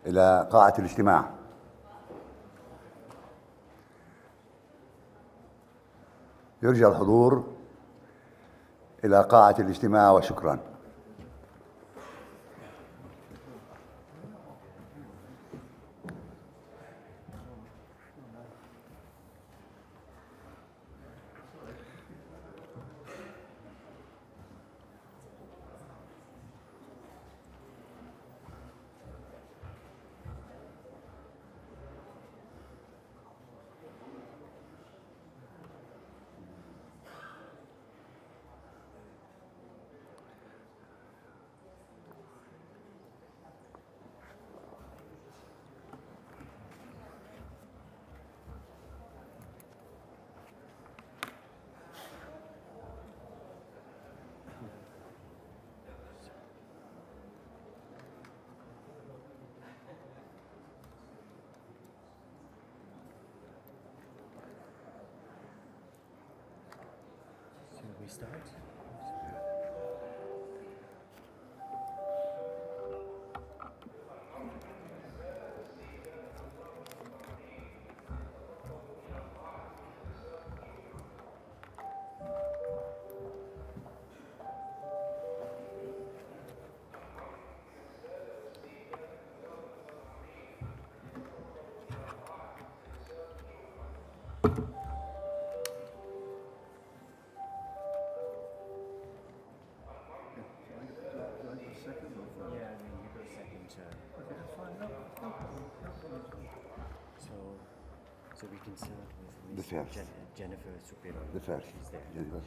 إلى قاعة الاجتماع. يرجى الحضور إلى قاعة الاجتماع وشكرا. We start? So we can start with Ms. Jennifer Supero. The first. She's there. Jennifer.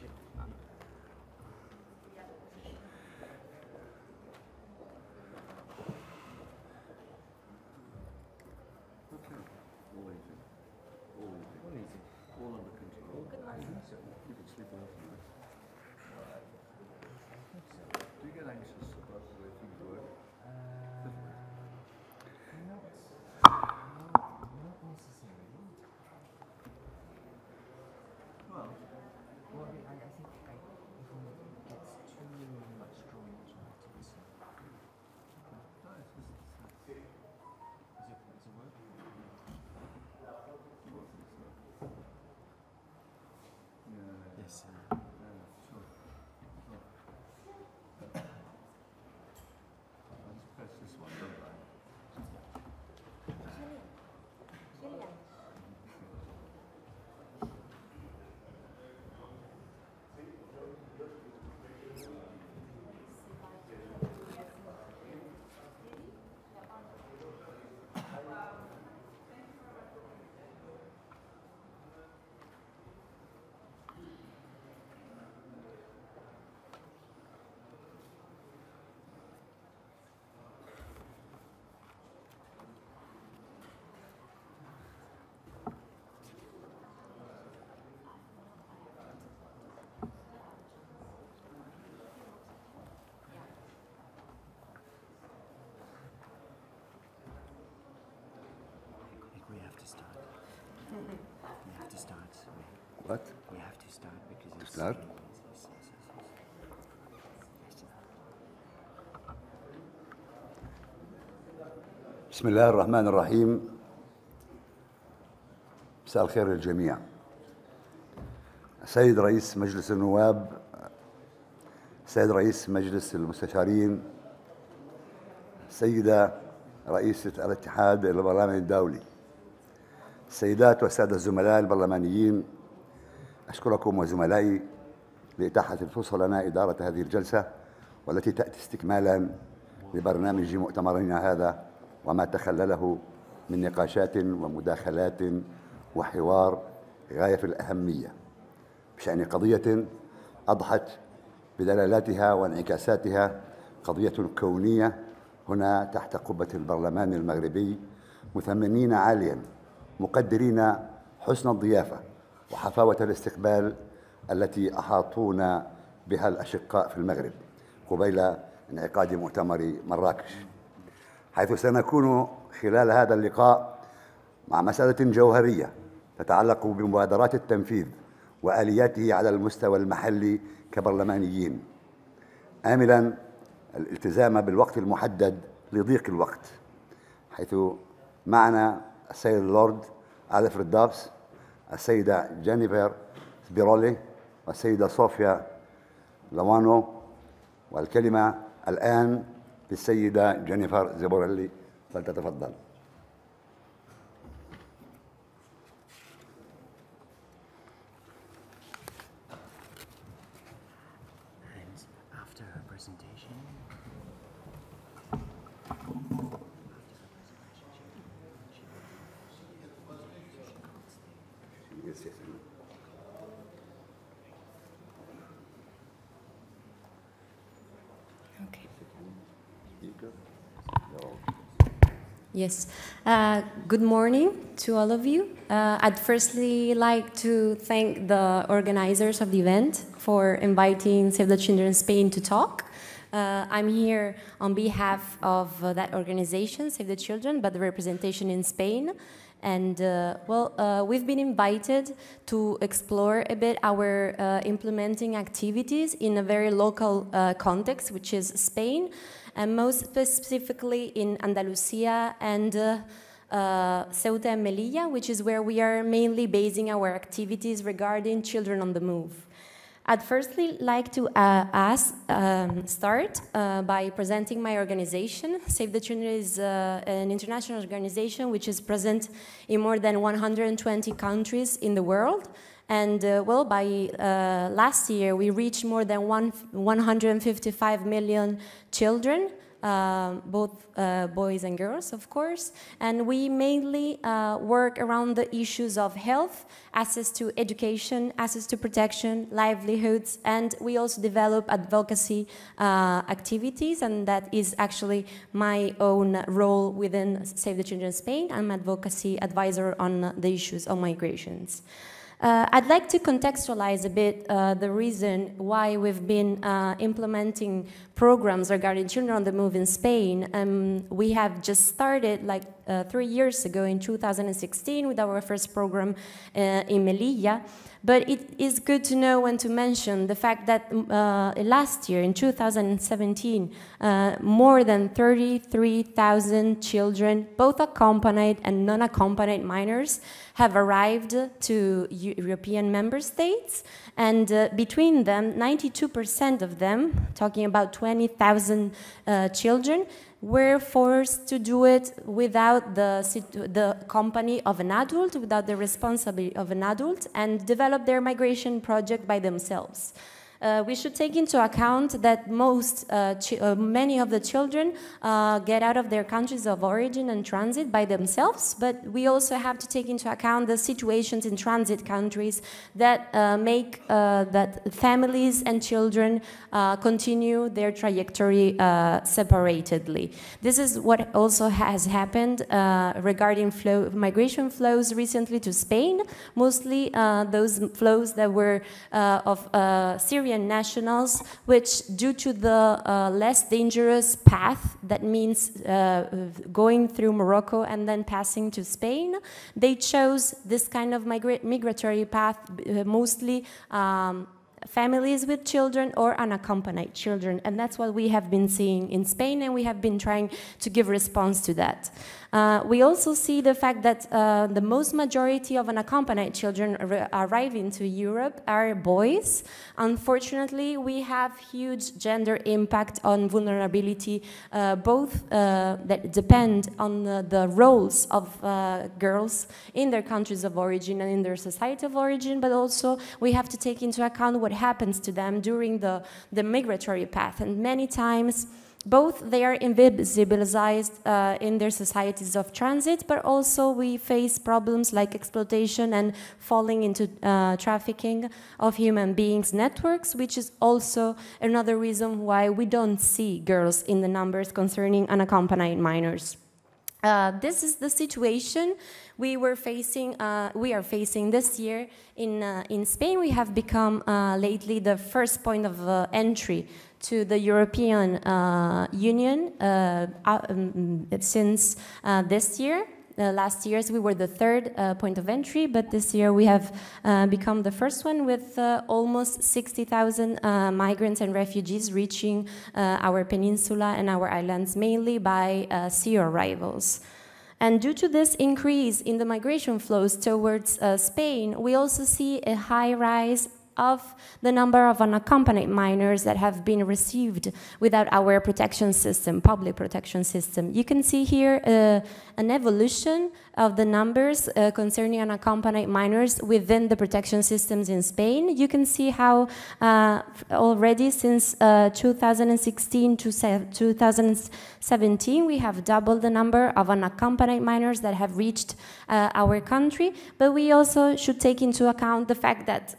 We have to start. What? We have to start because it's... Start? بسم الله الرحمن الرحيم. مساء الخير للجميع. السيد رئيس مجلس النواب، السيد رئيس مجلس المستشارين، السيدة رئيسة الاتحاد البرلماني الدولي، السيدات والسادة الزملاء البرلمانيين، أشكركم وزملائي لإتاحة الفرصة لنا إدارة هذه الجلسة والتي تأتي استكمالا لبرنامج مؤتمرنا هذا وما تخلله من نقاشات ومداخلات وحوار غاية في الأهمية بشأن قضية أضحت بدلالاتها وانعكاساتها، قضية كونية هنا تحت قبة البرلمان المغربي، مثمنين عاليا مقدرين حسن الضيافة وحفاوة الاستقبال التي أحاطونا بها الأشقاء في المغرب قبيل انعقاد مؤتمر مراكش، حيث سنكون خلال هذا اللقاء مع مسألة جوهرية تتعلق بمبادرات التنفيذ وآلياته على المستوى المحلي كبرلمانيين، آملا الالتزام بالوقت المحدد لضيق الوقت، حيث معنا السيد اللورد ألفريد دابس، السيدة جينيفر سبيرولي، والسيدة صوفيا لوانو. والكلمة الآن للسيدة جينيفر زبورلي، فلتتفضل. And after her presentation, Yes, yes. Okay. You go. Yes. Good morning to all of you. I'd firstly like to thank the organizers of the event for inviting Save the Children Spain to talk. I'm here on behalf of that organization, Save the Children, but the representation in Spain. And we've been invited to explore a bit our implementing activities in a very local context, which is Spain, and most specifically in Andalusia and Ceuta and Melilla, which is where we are mainly basing our activities regarding children on the move. I'd firstly like to start by presenting my organization. Save the Children is an international organization which is present in more than 120 countries in the world. And by last year, we reached more than 155 million children, both boys and girls, of course. And we mainly work around the issues of health, access to education, access to protection, livelihoods, and we also develop advocacy activities, and that is actually my own role within Save the Children Spain. I'm advocacy advisor on the issues of migrations. I'd like to contextualize a bit the reason why we've been implementing programs regarding children on the move in Spain. We have just started 3 years ago in 2016 with our first program in Melilla. But it is good to know and to mention the fact that last year, in 2017, more than 33,000 children, both accompanied and non-accompanied minors, have arrived to European member states. And between them, 92% of them, talking about 20,000 children, were forced to do it without the company of an adult, without the responsibility of an adult, and develop their migration project by themselves. We should take into account that many of the children get out of their countries of origin and transit by themselves, but we also have to take into account the situations in transit countries that make that families and children continue their trajectory separately. This is what also has happened regarding migration flows recently to Spain, mostly those flows that were of Syrian nationals, which due to the less dangerous path, that means going through Morocco and then passing to Spain, they chose this kind of migratory path, mostly families with children or unaccompanied children. And that's what we have been seeing in Spain, and we have been trying to give response to that. We also see the fact that the most majority of unaccompanied children arriving to Europe are boys. Unfortunately, we have huge gender impact on vulnerability, both that depend on the roles of girls in their countries of origin and in their society of origin, but also we have to take into account what happens to them during the migratory path. And many times, both they are invisibilized in their societies of transit, but also we face problems like exploitation and falling into trafficking of human beings networks, which is also another reason why we don't see girls in the numbers concerning unaccompanied minors. This is the situation we are facing this year in Spain. We have become lately the first point of entry to the European Union since this year. Last years we were the third point of entry, but this year we have become the first one with almost 60,000 migrants and refugees reaching our peninsula and our islands, mainly by sea arrivals. And due to this increase in the migration flows towards Spain, we also see a high rise of the number of unaccompanied minors that have been received without our protection system, public protection system. You can see here an evolution of the numbers concerning unaccompanied minors within the protection systems in Spain. You can see how already since 2016 to 2017, we have doubled the number of unaccompanied minors that have reached our country, but we also should take into account the fact that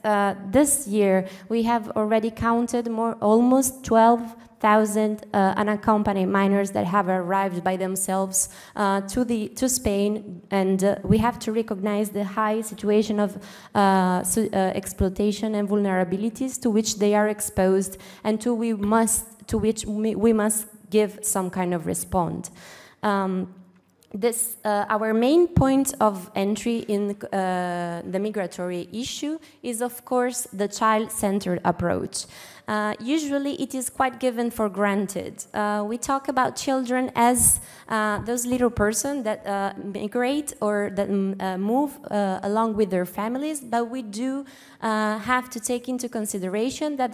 this year we have already counted almost 12,000 unaccompanied minors that have arrived by themselves to Spain, and we have to recognize the high situation of exploitation and vulnerabilities to which they are exposed, and to which we must give some kind of response. Our main point of entry in the migratory issue is, of course, the child-centered approach. Usually it is quite given for granted. We talk about children as those little persons that migrate or that move along with their families, but we do have to take into consideration that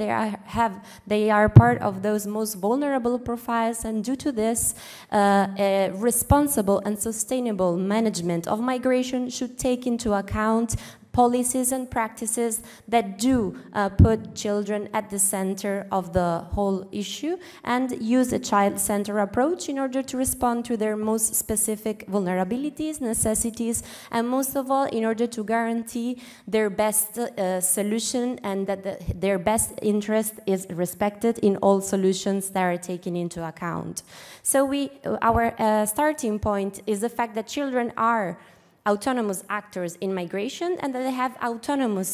they are part of those most vulnerable profiles, and due to this, a responsible and sustainable management of migration should take into account policies and practices that do put children at the center of the whole issue and use a child-centered approach in order to respond to their most specific vulnerabilities, necessities, and most of all, in order to guarantee their best solution and that their best interest is respected in all solutions that are taken into account. So our starting point is the fact that children are autonomous actors in migration and that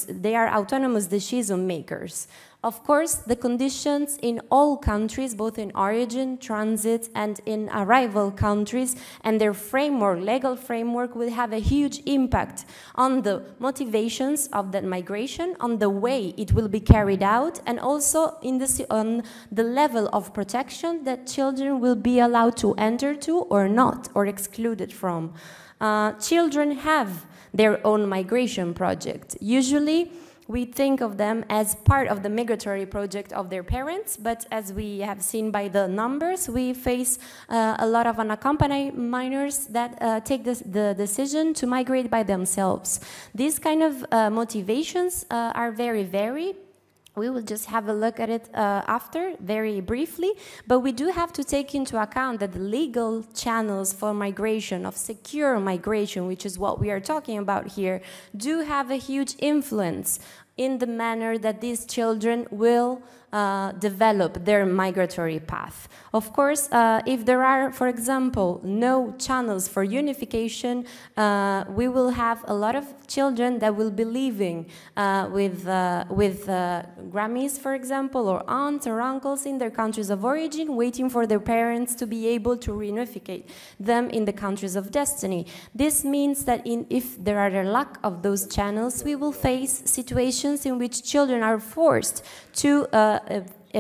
they are autonomous decision makers. Of course, the conditions in all countries, both in origin, transit, and in arrival countries, and their framework, legal framework, will have a huge impact on the motivations of that migration, on the way it will be carried out, and also on the level of protection that children will be allowed to enter to or not, or excluded from. Children have their own migration project. Usually, we think of them as part of the migratory project of their parents, but as we have seen by the numbers, we face a lot of unaccompanied minors that take the decision to migrate by themselves. These kind of motivations are very varied. We will just have a look at it after, very briefly, but we do have to take into account that the legal channels for migration, of secure migration, which is what we are talking about here, do have a huge influence in the manner that these children will develop their migratory path. Of course, if there are, for example, no channels for unification, we will have a lot of children that will be living with Grammies, for example, or aunts or uncles in their countries of origin, waiting for their parents to be able to reunificate them in the countries of destiny. This means that if there are a lack of those channels, we will face situations in which children are forced to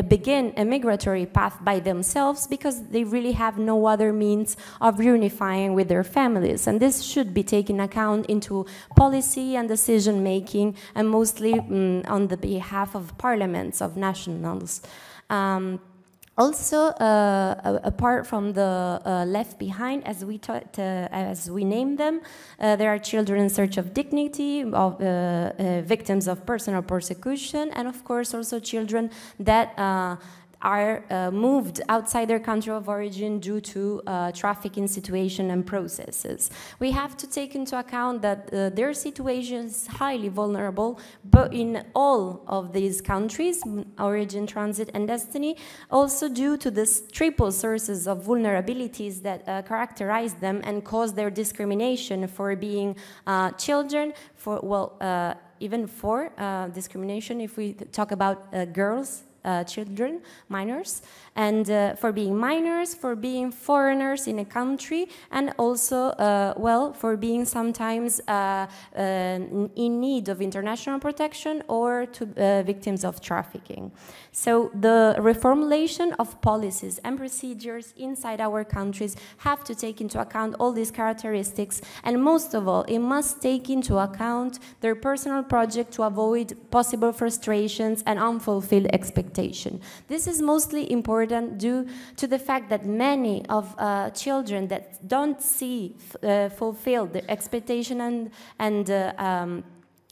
begin a migratory path by themselves because they really have no other means of reunifying with their families. And this should be taken account into policy and decision making, and mostly on the behalf of parliaments, of nationals. Also, apart from the left behind, as we name them, there are children in search of dignity, of victims of personal persecution, and of course also children that are moved outside their country of origin due to trafficking situation and processes. We have to take into account that their situation is highly vulnerable, but in all of these countries, origin, transit, and destiny, also due to these triple sources of vulnerabilities that characterize them and cause their discrimination for being children, even for discrimination if we talk about girls, children, minors, and for being minors, for being foreigners in a country, and also, well, for being sometimes in need of international protection or to victims of trafficking. So the reformulation of policies and procedures inside our countries have to take into account all these characteristics, and most of all, it must take into account their personal project to avoid possible frustrations and unfulfilled expectation. This is mostly important due to the fact that many of children that don't see fulfilled their expectation and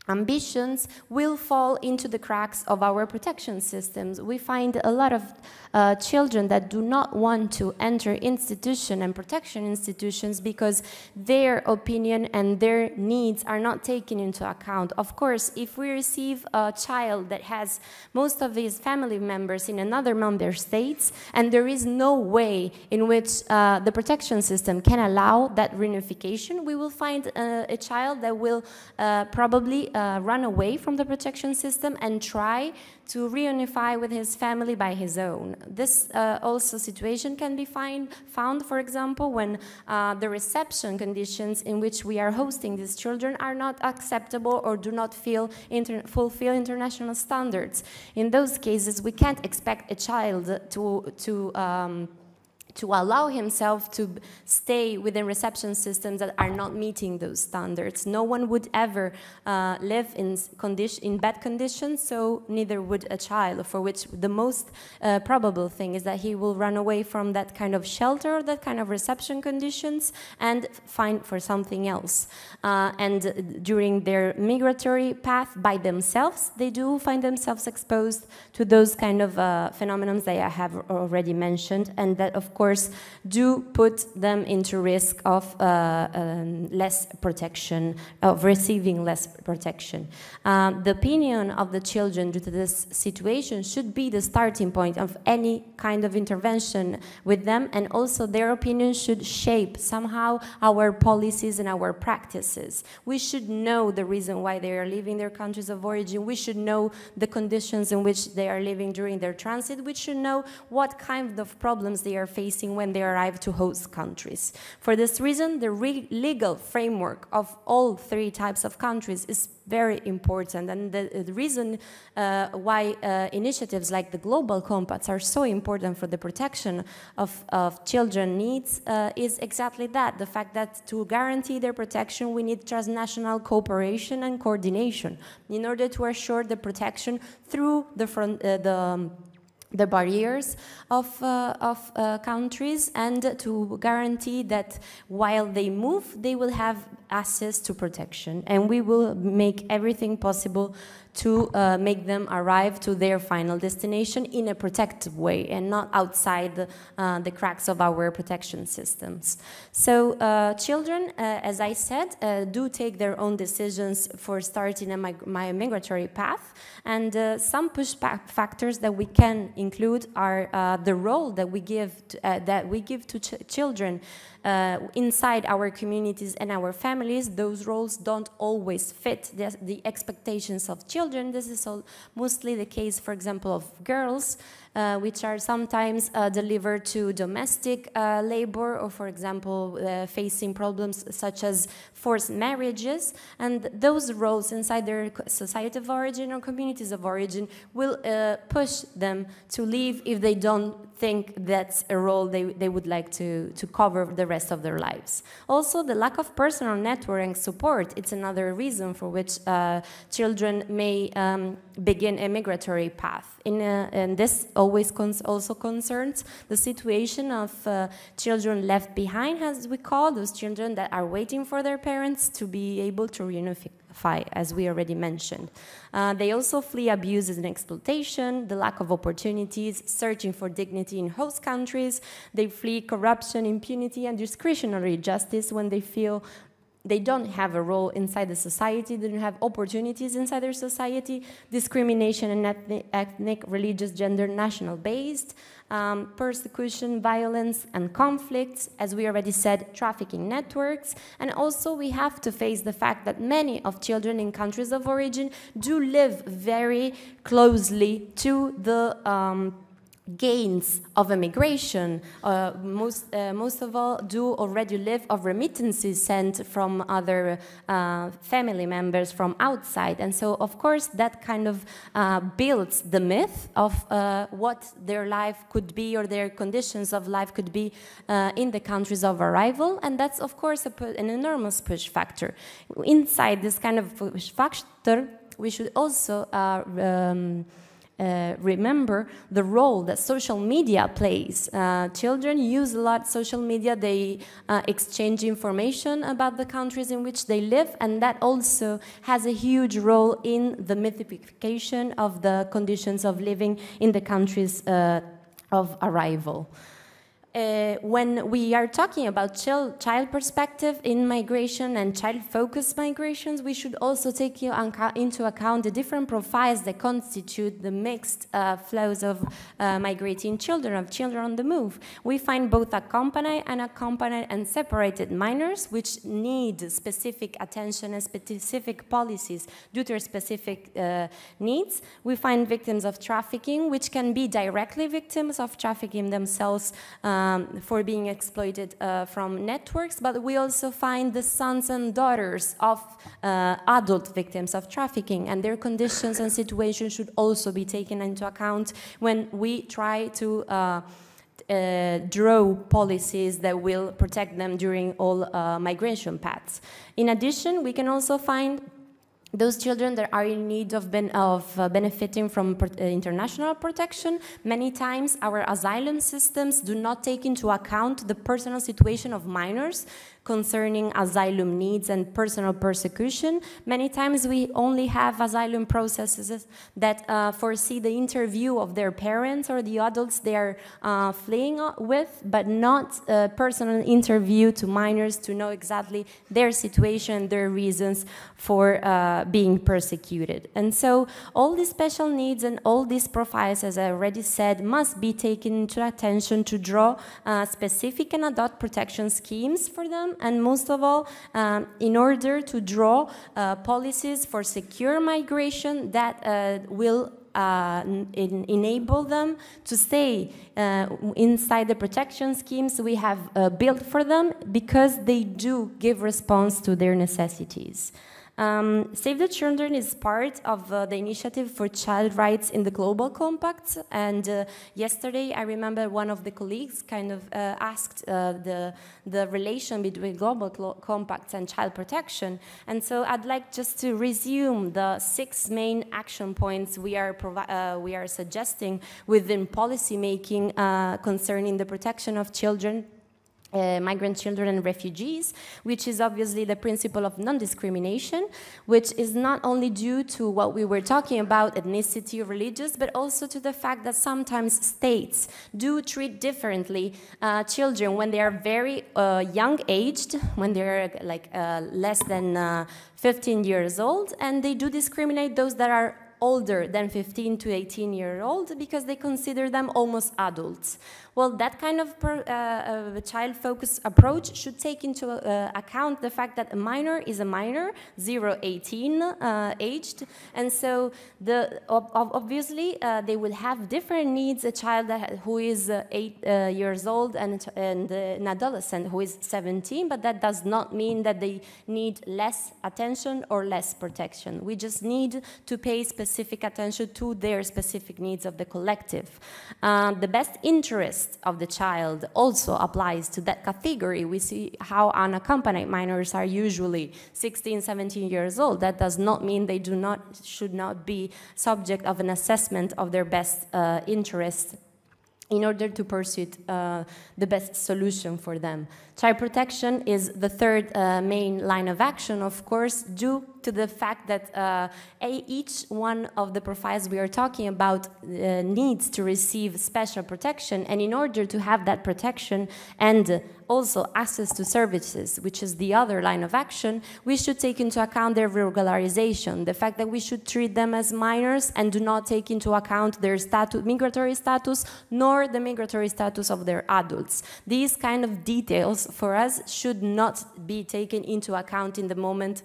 ambitions will fall into the cracks of our protection systems. We find a lot of children that do not want to enter institution and protection institutions because their opinion and their needs are not taken into account. Of course, if we receive a child that has most of his family members in another member states, and there is no way in which the protection system can allow that reunification, we will find a child that will probably run away from the protection system and try to reunify with his family by his own. This also situation can be found, for example, when the reception conditions in which we are hosting these children are not acceptable or do not fulfill international standards. In those cases, we can't expect a child to allow himself to stay within reception systems that are not meeting those standards. No one would ever live in bad conditions, so neither would a child, for which the most probable thing is that he will run away from that kind of shelter, that kind of reception conditions, and find for something else. And during their migratory path by themselves, they do find themselves exposed to those kind of phenomena that I have already mentioned, and that, of course, do put them into risk of less protection, of receiving less protection. The opinion of the children due to this situation should be the starting point of any kind of intervention with them, and also their opinion should shape somehow our policies and our practices. We should know the reason why they are leaving their countries of origin. We should know the conditions in which they are living during their transit. We should know what kind of problems they are facing when they arrive to host countries. For this reason, the legal framework of all three types of countries is very important, and the reason why initiatives like the Global Compacts are so important for the protection of children needs is exactly that, the fact that to guarantee their protection we need transnational cooperation and coordination in order to assure the protection through the barriers of countries, and to guarantee that while they move, they will have access to protection. And we will make everything possible to make them arrive to their final destination in a protective way and not outside the cracks of our protection systems. So children, as I said, do take their own decisions for starting a migratory path, and some pushback factors that we can include are the role that we give to children inside our communities and our families. Those roles don't always fit the expectations of children. This is mostly the case, for example, of girls, which are sometimes delivered to domestic labor, or, for example, facing problems such as forced marriages. And those roles inside their society of origin or communities of origin will push them to leave if they don't think that's a role they would like to cover the rest of their lives. Also, the lack of personal network and support, it's another reason for which children may begin a migratory path. And this always also concerns the situation of children left behind, as we call those children that are waiting for their parents to be able to reunify, as we already mentioned. They also flee abuses and exploitation, the lack of opportunities, searching for dignity in host countries. They flee corruption, impunity, and discretionary justice when they feel they don't have a role inside the society, they don't have opportunities inside their society, discrimination and ethnic, religious, gender, national based, persecution, violence, and conflicts, as we already said, trafficking networks, and also we have to face the fact that many of children in countries of origin do live very closely to the gains of immigration. Most of all do already live of remittances sent from other family members from outside, and so of course that kind of builds the myth of what their life could be or their conditions of life could be in the countries of arrival, and that's of course an enormous push factor. Inside this kind of push factor, we should also remember the role that social media plays. Children use a lot social media, they exchange information about the countries in which they live, and that also has a huge role in the mythification of the conditions of living in the countries of arrival. When we are talking about child perspective in migration and child-focused migrations, we should also take into account the different profiles that constitute the mixed flows of migrating children, of children on the move. We find both accompanied and separated minors, which need specific attention and specific policies due to their specific needs. We find victims of trafficking, which can be directly victims of trafficking themselves, for being exploited from networks, but we also find the sons and daughters of adult victims of trafficking, and their conditions and situations should also be taken into account when we try to draw policies that will protect them during all migration paths. In addition, we can also find those children that are in need of benefiting from international protection. Many times our asylum systems do not take into account the personal situation of minors concerning asylum needs and personal persecution. Many times we only have asylum processes that foresee the interview of their parents or the adults they are fleeing with, but not a personal interview to minors to know exactly their situation, their reasons for being persecuted. And so all these special needs and all these profiles, as I already said, must be taken into attention to draw specific and adult protection schemes for them, and most of all, in order to draw policies for secure migration that will enable them to stay inside the protection schemes we have built for them, because they do give response to their necessities. Save the Children is part of the initiative for child rights in the Global Compact, and yesterday I remember one of the colleagues kind of asked the relation between Global Compacts and child protection, and so I'd like just to resume the 6 main action points we are suggesting within policy making concerning the protection of children, migrant children and refugees, which is obviously the principle of non-discrimination, which is not only due to what we were talking about, ethnicity or religious, but also to the fact that sometimes states do treat differently children when they are very young-aged, when they're like less than 15 years old, and they do discriminate those that are older than 15 to 18 years old because they consider them almost adults. Well, that kind of child-focused approach should take into account the fact that a minor is a minor, 0-18 aged, and so obviously they will have different needs. A child who is 8 years old and an adolescent who is 17, but that does not mean that they need less attention or less protection. We just need to pay specific attention to their specific needs of the collective. The best interest of the child also applies to that category. We see how unaccompanied minors are usually 16, 17 years old. That does not mean they should not be subject of an assessment of their best interest in order to pursue the best solution for them. Child protection is the third main line of action, of course, due to the fact that each one of the profiles we are talking about needs to receive special protection, and in order to have that protection and also access to services, which is the other line of action, we should take into account their regularization, the fact that we should treat them as minors and do not take into account their migratory status, nor the migratory status of their adults. These kind of details for us should not be taken into account in the moment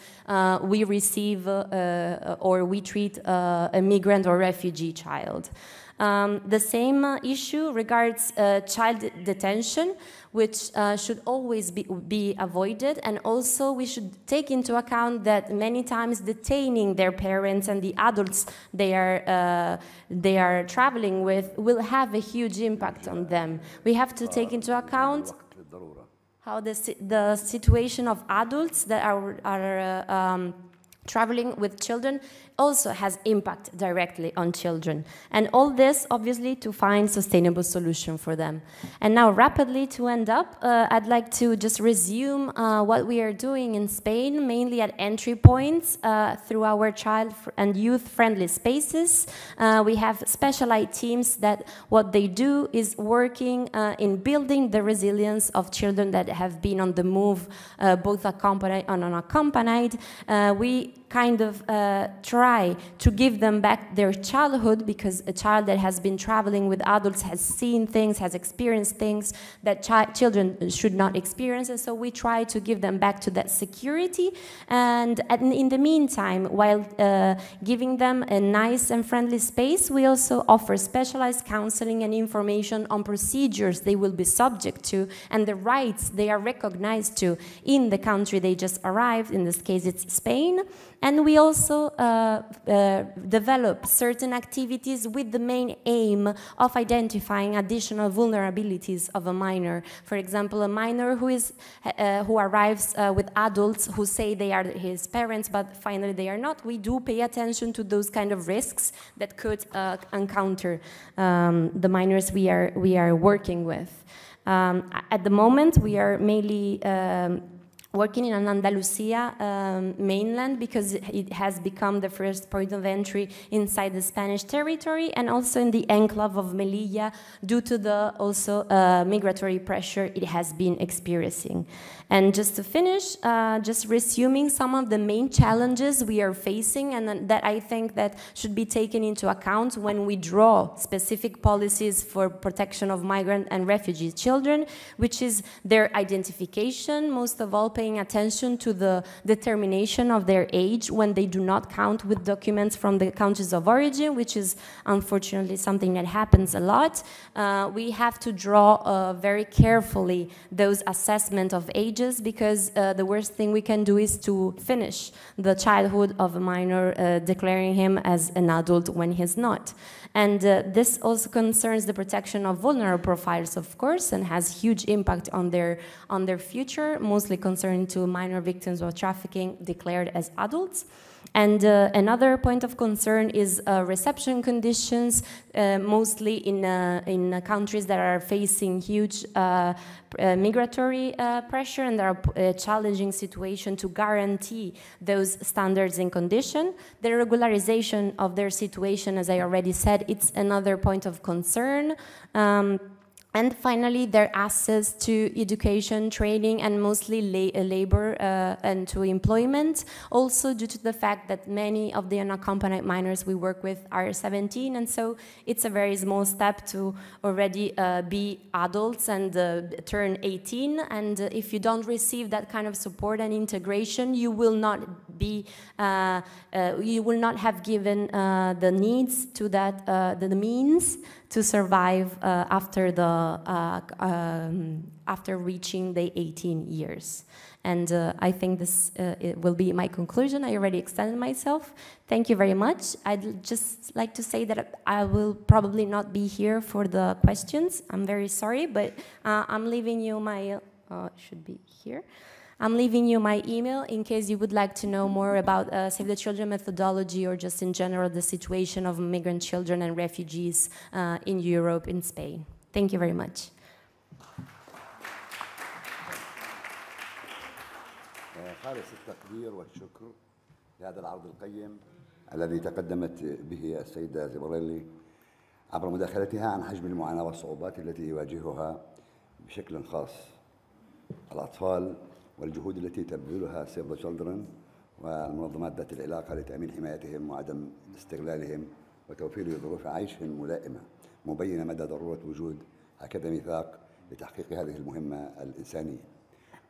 we receive or we treat a migrant or refugee child. The same issue regards child detention, which should always be avoided, and also we should take into account that many times detaining their parents and the adults they are traveling with will have a huge impact on them. We have to take into account how the situation of adults that are traveling with children also has impact directly on children. And all this, obviously, to find sustainable solution for them. And now, rapidly to end up, I'd like to just resume what we are doing in Spain, mainly at entry points through our child and youth-friendly spaces. We have specialized teams that what they do is working in building the resilience of children that have been on the move, both accompanied and unaccompanied. We kind of try to give them back their childhood, because a child that has been traveling with adults has seen things, has experienced things that children should not experience, and so we try to give them back to that security. And in the meantime, while giving them a nice and friendly space, we also offer specialized counseling and information on procedures they will be subject to and the rights they are recognized to in the country they just arrived. In this case, it's Spain. And we also develop certain activities with the main aim of identifying additional vulnerabilities of a minor. For example, a minor who arrives with adults who say they are his parents, but finally they are not. We do pay attention to those kind of risks that could encounter the minors we are working with. At the moment, we are mainly working in Andalusia mainland, because it has become the first point of entry inside the Spanish territory, and also in the enclave of Melilla due to the also migratory pressure it has been experiencing. And just to finish, just resuming some of the main challenges we are facing, and that I think that should be taken into account when we draw specific policies for protection of migrant and refugee children, which is their identification, most of all paying attention to the determination of their age when they do not count with documents from the countries of origin, which is unfortunately something that happens a lot. We have to draw very carefully those assessment of ages, because the worst thing we can do is to finish the childhood of a minor, declaring him as an adult when he's not. And this also concerns the protection of vulnerable profiles, of course, and has huge impact on their future, mostly concerning to minor victims of trafficking declared as adults. And another point of concern is reception conditions, mostly in countries that are facing huge migratory pressure, and there are a challenging situation to guarantee those standards and conditions. The regularization of their situation, as I already said, it's another point of concern. And finally, their access to education, training, and mostly labor and to employment. Also due to the fact that many of the unaccompanied minors we work with are 17, and so it's a very small step to already be adults and turn 18. And if you don't receive that kind of support and integration, you will not be, you will not have given the needs to that, the means to survive after reaching the 18 years. And I think this it will be my conclusion. I already extended myself. Thank you very much. I'd just like to say that I will probably not be here for the questions. I'm very sorry, but I'm leaving you my, should be here. I'm leaving you my email in case you would like to know more about Save the Children methodology, or just in general the situation of migrant children and refugees in Europe, in Spain. Thank you very much. خالص التقدير والشكر لهذا العرض القيم الذي تقدمت به السيدة زبريلي عبر مداخلتها عن حجم المعاناة والصعوبات التي يواجهها بشكل خاص الأطفال، والجهود التي تبذلها سيف ذا تشيلدرن والمنظمات ذات العلاقة لتأمين حمايتهم وعدم استغلالهم وتوفير ظروف عيشهم ملائمة، مبينة مدى ضرورة وجود هكذا ميثاق لتحقيق هذه المهمة الإنسانية.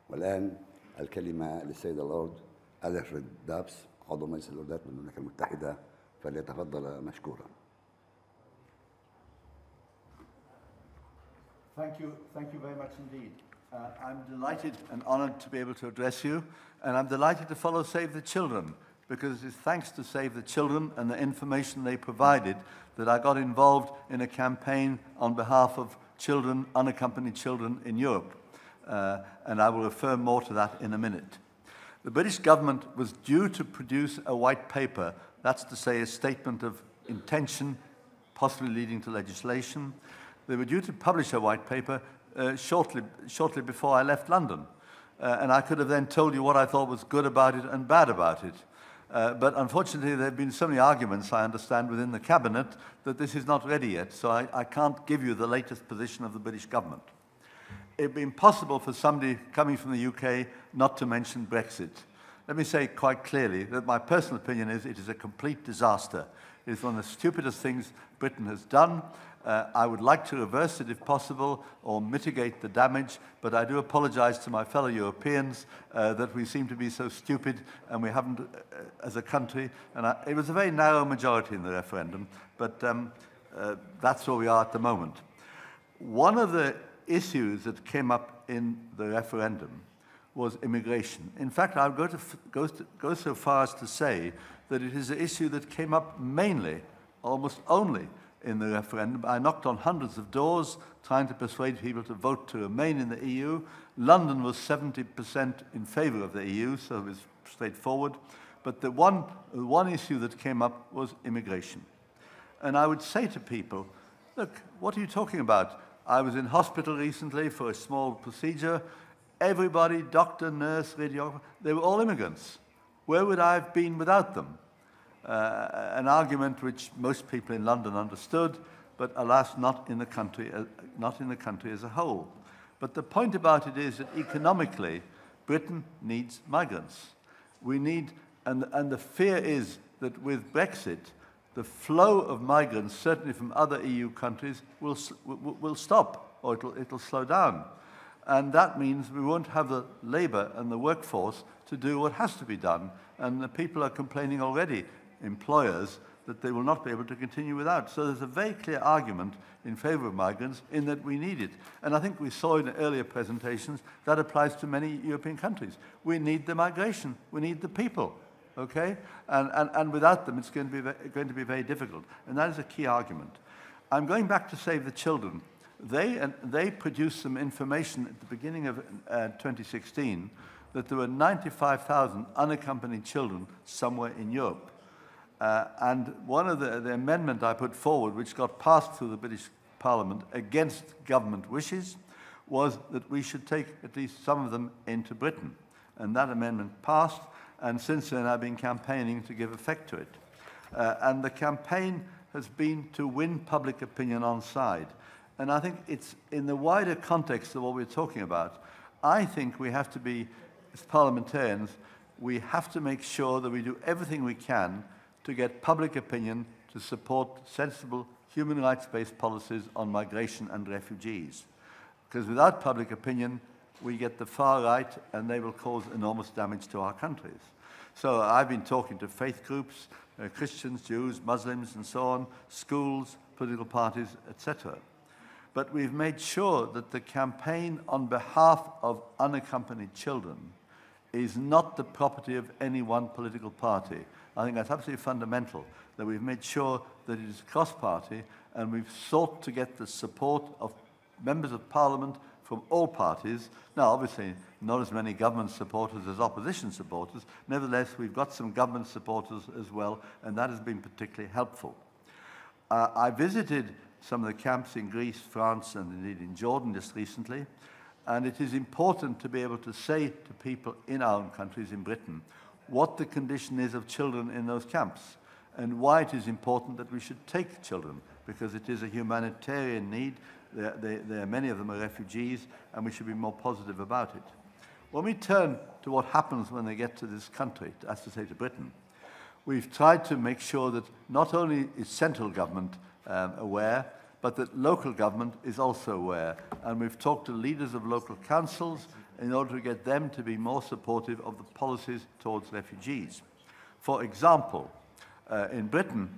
والآن الكلمة للسيد اللورد ألفريد دابس عضو مجلس الولايات بالمملكة المتحدة، فليتفضل مشكورا. Thank you very much indeed. I'm delighted and honored to be able to address you, and I'm delighted to follow Save the Children, because it is thanks to Save the Children and the information they provided that I got involved in a campaign on behalf of children, unaccompanied children in Europe, and I will refer more to that in a minute. The British government was due to produce a white paper, that's to say a statement of intention, possibly leading to legislation. They were due to publish a white paper shortly before I left London. And I could have then told you what I thought was good about it and bad about it. But unfortunately, there have been so many arguments, I understand, within the cabinet that this is not ready yet. So I can't give you the latest position of the British government. It would be impossible for somebody coming from the UK not to mention Brexit. Let me say quite clearly that my personal opinion is it is a complete disaster. It is one of the stupidest things Britain has done. I would like to reverse it if possible or mitigate the damage, but I do apologise to my fellow Europeans that we seem to be so stupid and we haven't as a country. And it was a very narrow majority in the referendum, but that's where we are at the moment. One of the issues that came up in the referendum was immigration. In fact, I would go so far as to say that it is an issue that came up mainly, almost only, in the referendum. I knocked on hundreds of doors trying to persuade people to vote to remain in the EU. London was 70% in favour of the EU, so it was straightforward. But the one issue that came up was immigration. And I would say to people, look, what are you talking about? I was in hospital recently for a small procedure. Everybody, doctor, nurse, radiographer, they were all immigrants. Where would I have been without them? An argument which most people in London understood, but alas, not in the country as a whole. But the point about it is that economically, Britain needs migrants. We need, and the fear is that with Brexit, the flow of migrants, certainly from other EU countries, will stop, or it'll slow down. And that means we won't have the labour and the workforce to do what has to be done. And the people are complaining already, employers, that they will not be able to continue without. So there's a very clear argument in favour of migrants in that we need it. And I think we saw in earlier presentations that applies to many European countries. We need the migration. We need the people. Okay? And without them, it's going to be very difficult. And that is a key argument. I'm going back to Save the Children. They produced some information at the beginning of 2016 that there were 95,000 unaccompanied children somewhere in Europe. And one of the amendment I put forward, which got passed through the British Parliament against government wishes, was that we should take at least some of them into Britain. And that amendment passed, and since then I've been campaigning to give effect to it. And the campaign has been to win public opinion on side. And I think it's in the wider context of what we're talking about, I think we have to be, as parliamentarians, we have to make sure that we do everything we can to get public opinion to support sensible human rights-based policies on migration and refugees. Because without public opinion, we get the far right and they will cause enormous damage to our countries. So I've been talking to faith groups, Christians, Jews, Muslims, and so on, schools, political parties, etc. But we've made sure that the campaign on behalf of unaccompanied children is not the property of any one political party. I think that's absolutely fundamental, that we've made sure that it is cross-party, and we've sought to get the support of members of Parliament from all parties. Now, obviously, not as many government supporters as opposition supporters. Nevertheless, we've got some government supporters as well, and that has been particularly helpful. I visited some of the camps in Greece, France, and indeed in Jordan just recently, and it is important to be able to say to people in our own countries, in Britain, what the condition is of children in those camps and why it is important that we should take children, because it is a humanitarian need. Many of them are refugees, and we should be more positive about it. When we turn to what happens when they get to this country, as to say to Britain, we've tried to make sure that not only is central government aware, but that local government is also aware. And we've talked to leaders of local councils in order to get them to be more supportive of the policies towards refugees. For example, in Britain,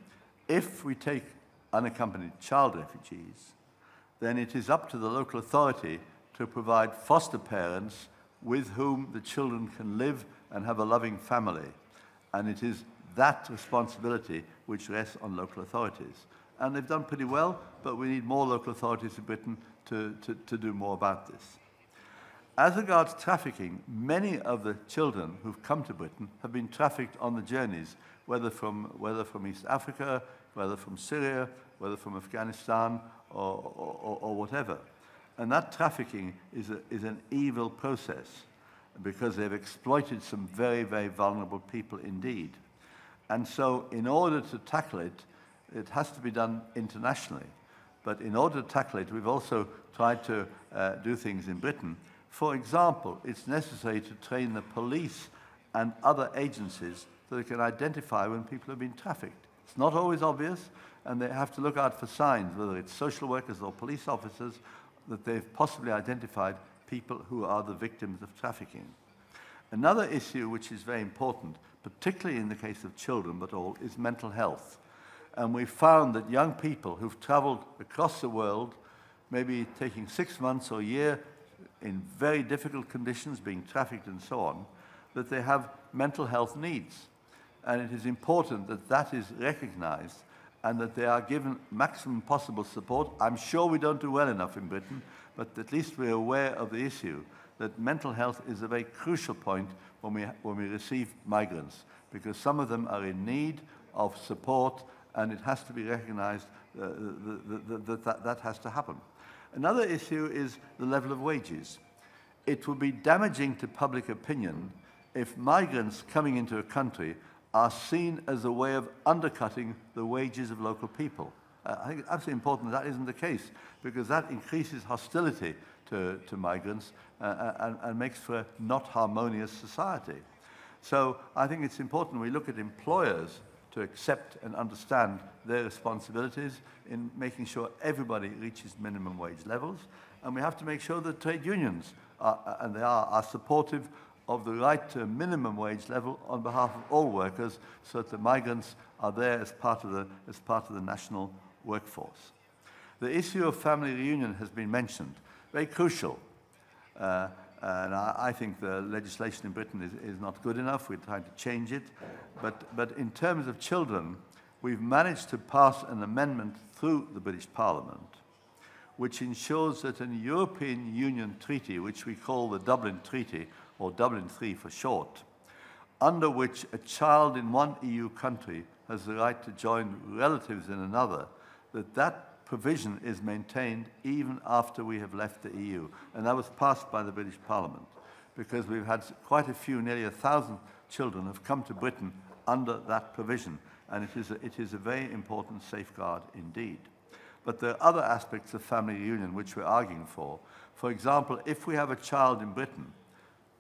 if we take unaccompanied child refugees, then it is up to the local authority to provide foster parents with whom the children can live and have a loving family. And it is that responsibility which rests on local authorities. And they've done pretty well, but we need more local authorities in Britain to do more about this. As regards trafficking, many of the children who've come to Britain have been trafficked on the journeys, whether from East Africa, whether from Syria, whether from Afghanistan, or whatever. And that trafficking is an evil process, because they've exploited some very, very vulnerable people indeed. And so in order to tackle it, it has to be done internationally. But in order to tackle it, we've also tried to do things in Britain. For example, it's necessary to train the police and other agencies so they can identify when people have been trafficked. It's not always obvious, and they have to look out for signs, whether it's social workers or police officers, that they've possibly identified people who are the victims of trafficking. Another issue which is very important, particularly in the case of children, but all, is mental health. And we found that young people who've traveled across the world, maybe taking 6 months or a year in very difficult conditions, being trafficked and so on, that they have mental health needs. And it is important that that is recognized and that they are given maximum possible support. I'm sure we don't do well enough in Britain, but at least we're aware of the issue, that mental health is a very crucial point when we receive migrants, because some of them are in need of support, and it has to be recognized that has to happen. Another issue is the level of wages. It would be damaging to public opinion if migrants coming into a country are seen as a way of undercutting the wages of local people. I think it's absolutely important that isn't the case, because that increases hostility to migrants and makes for a not harmonious society. So I think it's important we look at employers to accept and understand their responsibilities in making sure everybody reaches minimum wage levels. And we have to make sure that trade unions, are supportive of the right to a minimum wage level on behalf of all workers, so that the migrants are there as part of the national workforce. The issue of family reunion has been mentioned, very crucial. And I think the legislation in Britain is not good enough. We're trying to change it. But in terms of children, we've managed to pass an amendment through the British Parliament which ensures that a European Union treaty, which we call the Dublin Treaty, or Dublin III for short, under which a child in one EU country has the right to join relatives in another, that provision is maintained even after we have left the EU. And that was passed by the British Parliament, because we've had quite a few, nearly 1,000 children have come to Britain under that provision. And it is a very important safeguard indeed. But there are other aspects of family reunion which we're arguing for. For example, if we have a child in Britain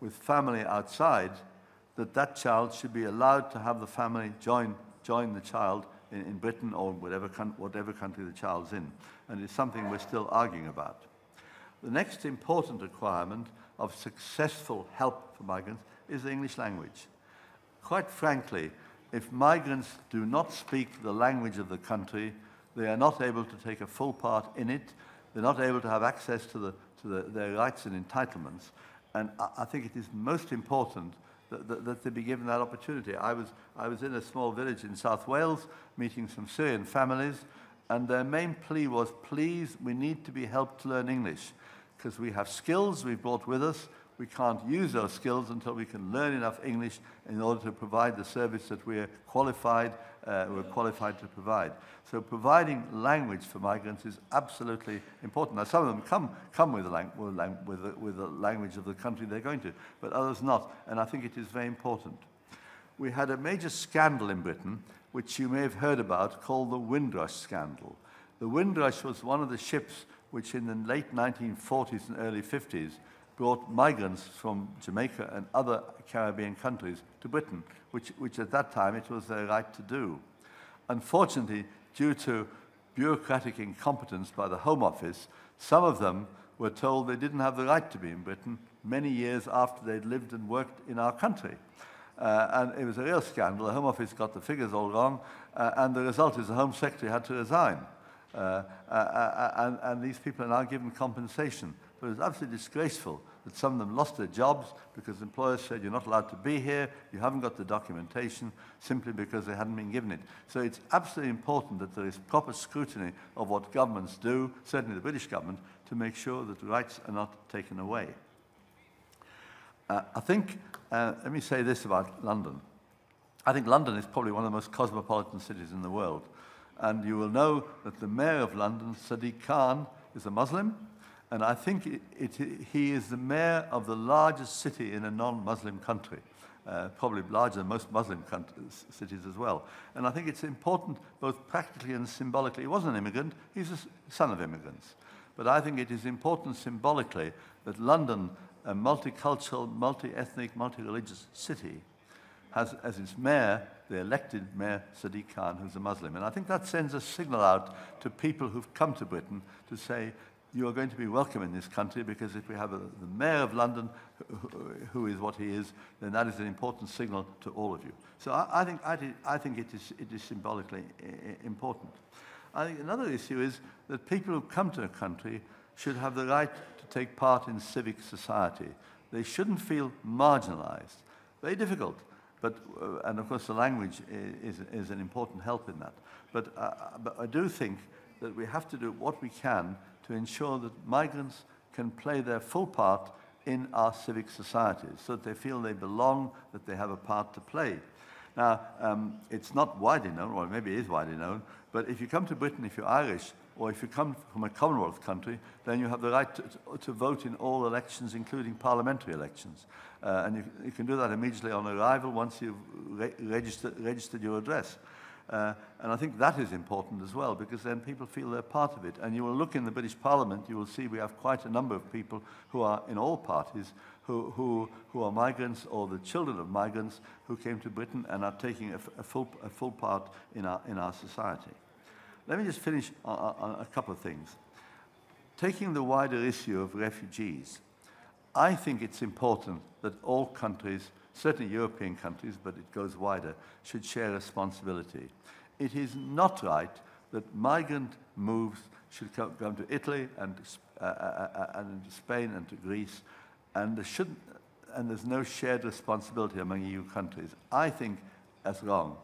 with family outside, that child should be allowed to have the family join the child in Britain or whatever country the child's in. And it's something we're still arguing about. The next important requirement of successful help for migrants is the English language. Quite frankly, if migrants do not speak the language of the country, they are not able to take a full part in it. They're not able to have access to their rights and entitlements. And I think it is most important that they be given that opportunity. I was in a small village in South Wales meeting some Syrian families, and their main plea was, please, we need to be helped to learn English, because we have skills we've brought with us. We can't use those skills until we can learn enough English in order to provide the service that we're qualified to provide. So providing language for migrants is absolutely important. Now, some of them come with the language of the country they're going to, but others not, and I think it is very important. we had a major scandal in Britain, which you may have heard about, called the Windrush scandal. The Windrush was one of the ships which in the late 1940s and early 50s brought migrants from Jamaica and other Caribbean countries to Britain, which at that time it was their right to do. Unfortunately, due to bureaucratic incompetence by the Home Office, some of them were told they didn't have the right to be in Britain many years after they'd lived and worked in our country. And it was a real scandal. The Home Office got the figures all wrong, and the result is the Home Secretary had to resign. And these people are now given compensation. But it was absolutely disgraceful that some of them lost their jobs because employers said, you're not allowed to be here, you haven't got the documentation, simply because they hadn't been given it. So it's absolutely important that there is proper scrutiny of what governments do, certainly the British government, to make sure that rights are not taken away. I think, let me say this about London. I think London is probably one of the most cosmopolitan cities in the world. And you will know that the mayor of London, Sadiq Khan, is a Muslim. And I think he is the mayor of the largest city in a non-Muslim country, probably larger than most Muslim cities as well. And I think it's important both practically and symbolically. He wasn't an immigrant, he's a son of immigrants. But I think it is important symbolically that London, a multicultural, multi-ethnic, multi-religious city, has as its mayor, the elected mayor, Sadiq Khan, who's a Muslim. And I think that sends a signal out to people who've come to Britain to say, you are going to be welcome in this country, because if we have the mayor of London who is what he is, then that is an important signal to all of you. So I think it is symbolically important. I think another issue is that people who come to a country should have the right to take part in civic society. They shouldn't feel marginalized. Very difficult. But, and of course the language is an important help in that. But I do think that we have to do what we can to ensure that migrants can play their full part in our civic societies, so that they feel they belong, that they have a part to play. Now, it's not widely known, or maybe it is widely known, but if you come to Britain, if you're Irish, or if you come from a Commonwealth country, then you have the right to vote in all elections, including parliamentary elections. And you can do that immediately on arrival once you've registered your address. And I think that is important as well, because then people feel they're part of it. And you will look in the British Parliament, you will see we have quite a number of people who are in all parties, who are migrants or the children of migrants who came to Britain and are taking a full part in our society. Let me just finish on a couple of things. Taking the wider issue of refugees, I think it's important that all countries, certainly European countries, but it goes wider, should share responsibility. It is not right that migrant moves should come to Italy and to Spain and to Greece, and there's no shared responsibility among EU countries. I think that's wrong.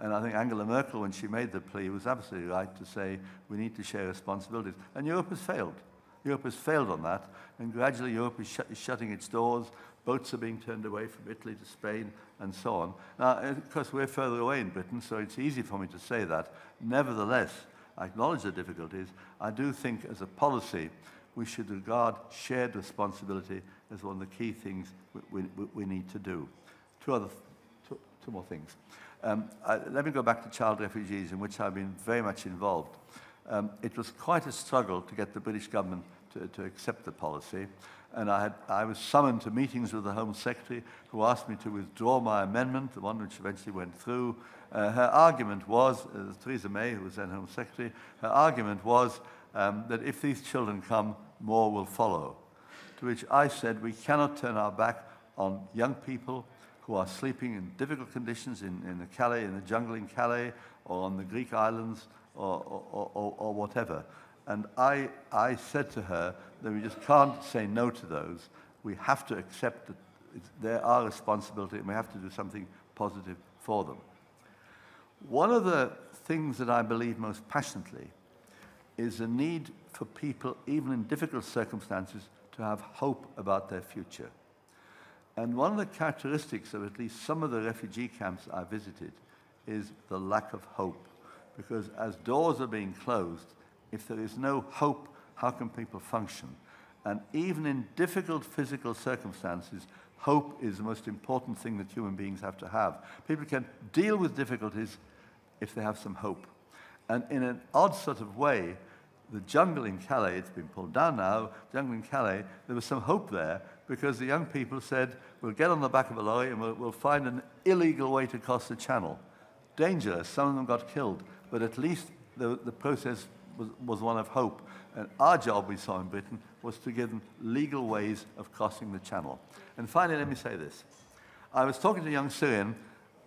And I think Angela Merkel, when she made the plea, was absolutely right to say we need to share responsibilities. And Europe has failed. Europe has failed on that, and gradually Europe is shutting its doors. Boats are being turned away from Italy to Spain, and so on. Now, of course, we're further away in Britain, so it's easy for me to say that. Nevertheless, I acknowledge the difficulties. I do think, as a policy, we should regard shared responsibility as one of the key things we need to do. Two more things. Let me go back to child refugees, in which I've been very much involved. It was quite a struggle to get the British government to accept the policy, and I was summoned to meetings with the Home Secretary, who asked me to withdraw my amendment, the one which eventually went through. Her argument was, Theresa May, who was then Home Secretary, her argument was that if these children come, more will follow. To which I said, we cannot turn our back on young people who are sleeping in difficult conditions in the jungle in Calais, or on the Greek islands, or whatever. And I said to her that we just can't say no to those. We have to accept that they're our responsibility, and we have to do something positive for them. One of the things that I believe most passionately is the need for people, even in difficult circumstances, to have hope about their future. And one of the characteristics of at least some of the refugee camps I visited is the lack of hope. Because as doors are being closed, if there is no hope, how can people function? And even in difficult physical circumstances, hope is the most important thing that human beings have to have. People can deal with difficulties if they have some hope. And in an odd sort of way, the jungle in Calais, it's been pulled down now, jungle in Calais, there was some hope there because the young people said, we'll get on the back of a lorry and we'll find an illegal way to cross the channel. Dangerous, some of them got killed, but at least the process was one of hope. And our job, we saw in Britain, was to give them legal ways of crossing the channel. And finally, let me say this. I was talking to a young Syrian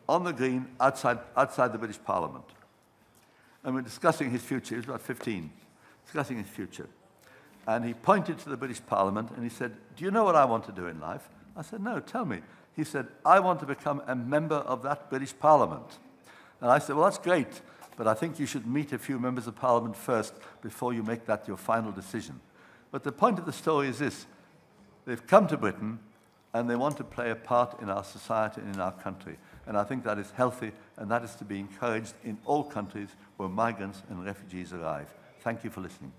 on the green outside the British Parliament. And we're discussing his future. He was about 15, discussing his future. And he pointed to the British Parliament and he said, do you know what I want to do in life? I said, no, tell me. He said, I want to become a member of that British Parliament. And I said, well, that's great, but I think you should meet a few members of Parliament first before you make that your final decision. But the point of the story is this. They've come to Britain and they want to play a part in our society and in our country. And I think that is healthy, and that is to be encouraged in all countries where migrants and refugees arrive. Thank you for listening.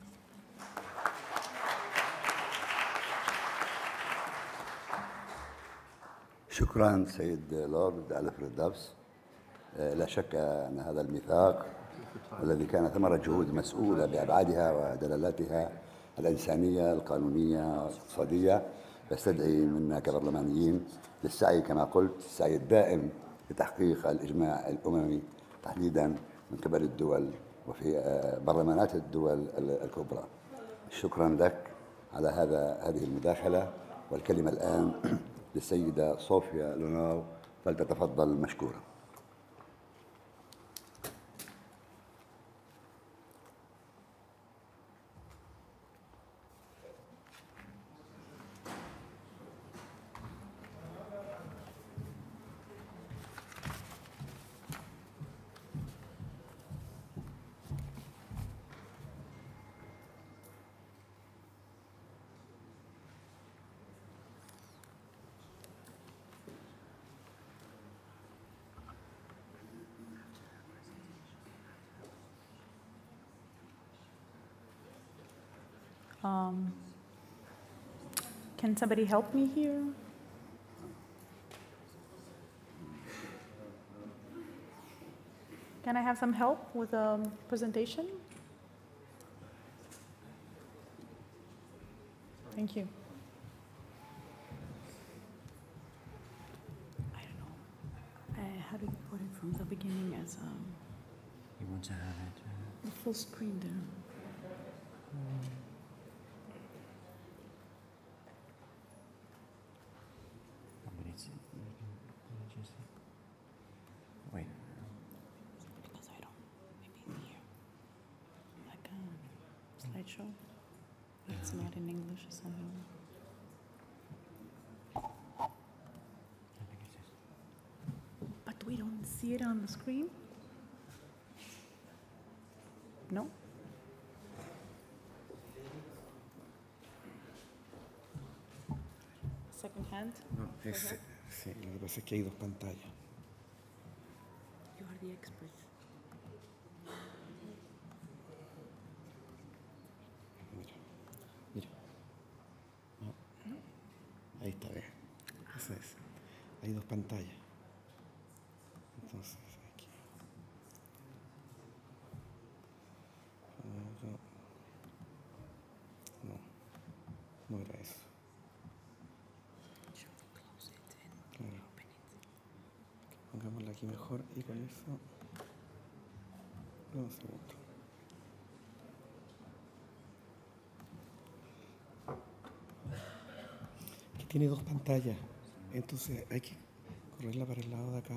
شكرا سيد لورد ألفريد دافس. لا شك أن هذا الميثاق الذي كان ثمرة جهود مسؤولة بأبعادها ودلالاتها الإنسانية القانونية الاقتصادية يستدعي منا كبرلمانيين للسعي كما قلت السعي الدائم لتحقيق الإجماع الأممي تحديدا من قبل الدول وفي برلمانات الدول الكبرى. شكرا لك على هذه المداخلة، والكلمة الآن للسيدة صوفيا لوناو، فلتتفضل مشكورة. Can somebody help me here? Can I have some help with the presentation? Thank you. I don't know. How do you put it from the beginning as You want to have it? the full screen there? But it's just wait. Because I don't, maybe here, like a slideshow. It's not in English, so. But we don't see it on the screen? No? Second hand? No, sí, lo que pasa es que hay dos pantallas. You are the expert. Mira. No. Ahí está, ve. Esa es. Hay dos pantallas. Entonces, aquí. No era eso. Claro. Pongámosla aquí mejor y con eso. Un segundo. Aquí tiene dos pantallas, entonces hay que correrla para el lado de acá.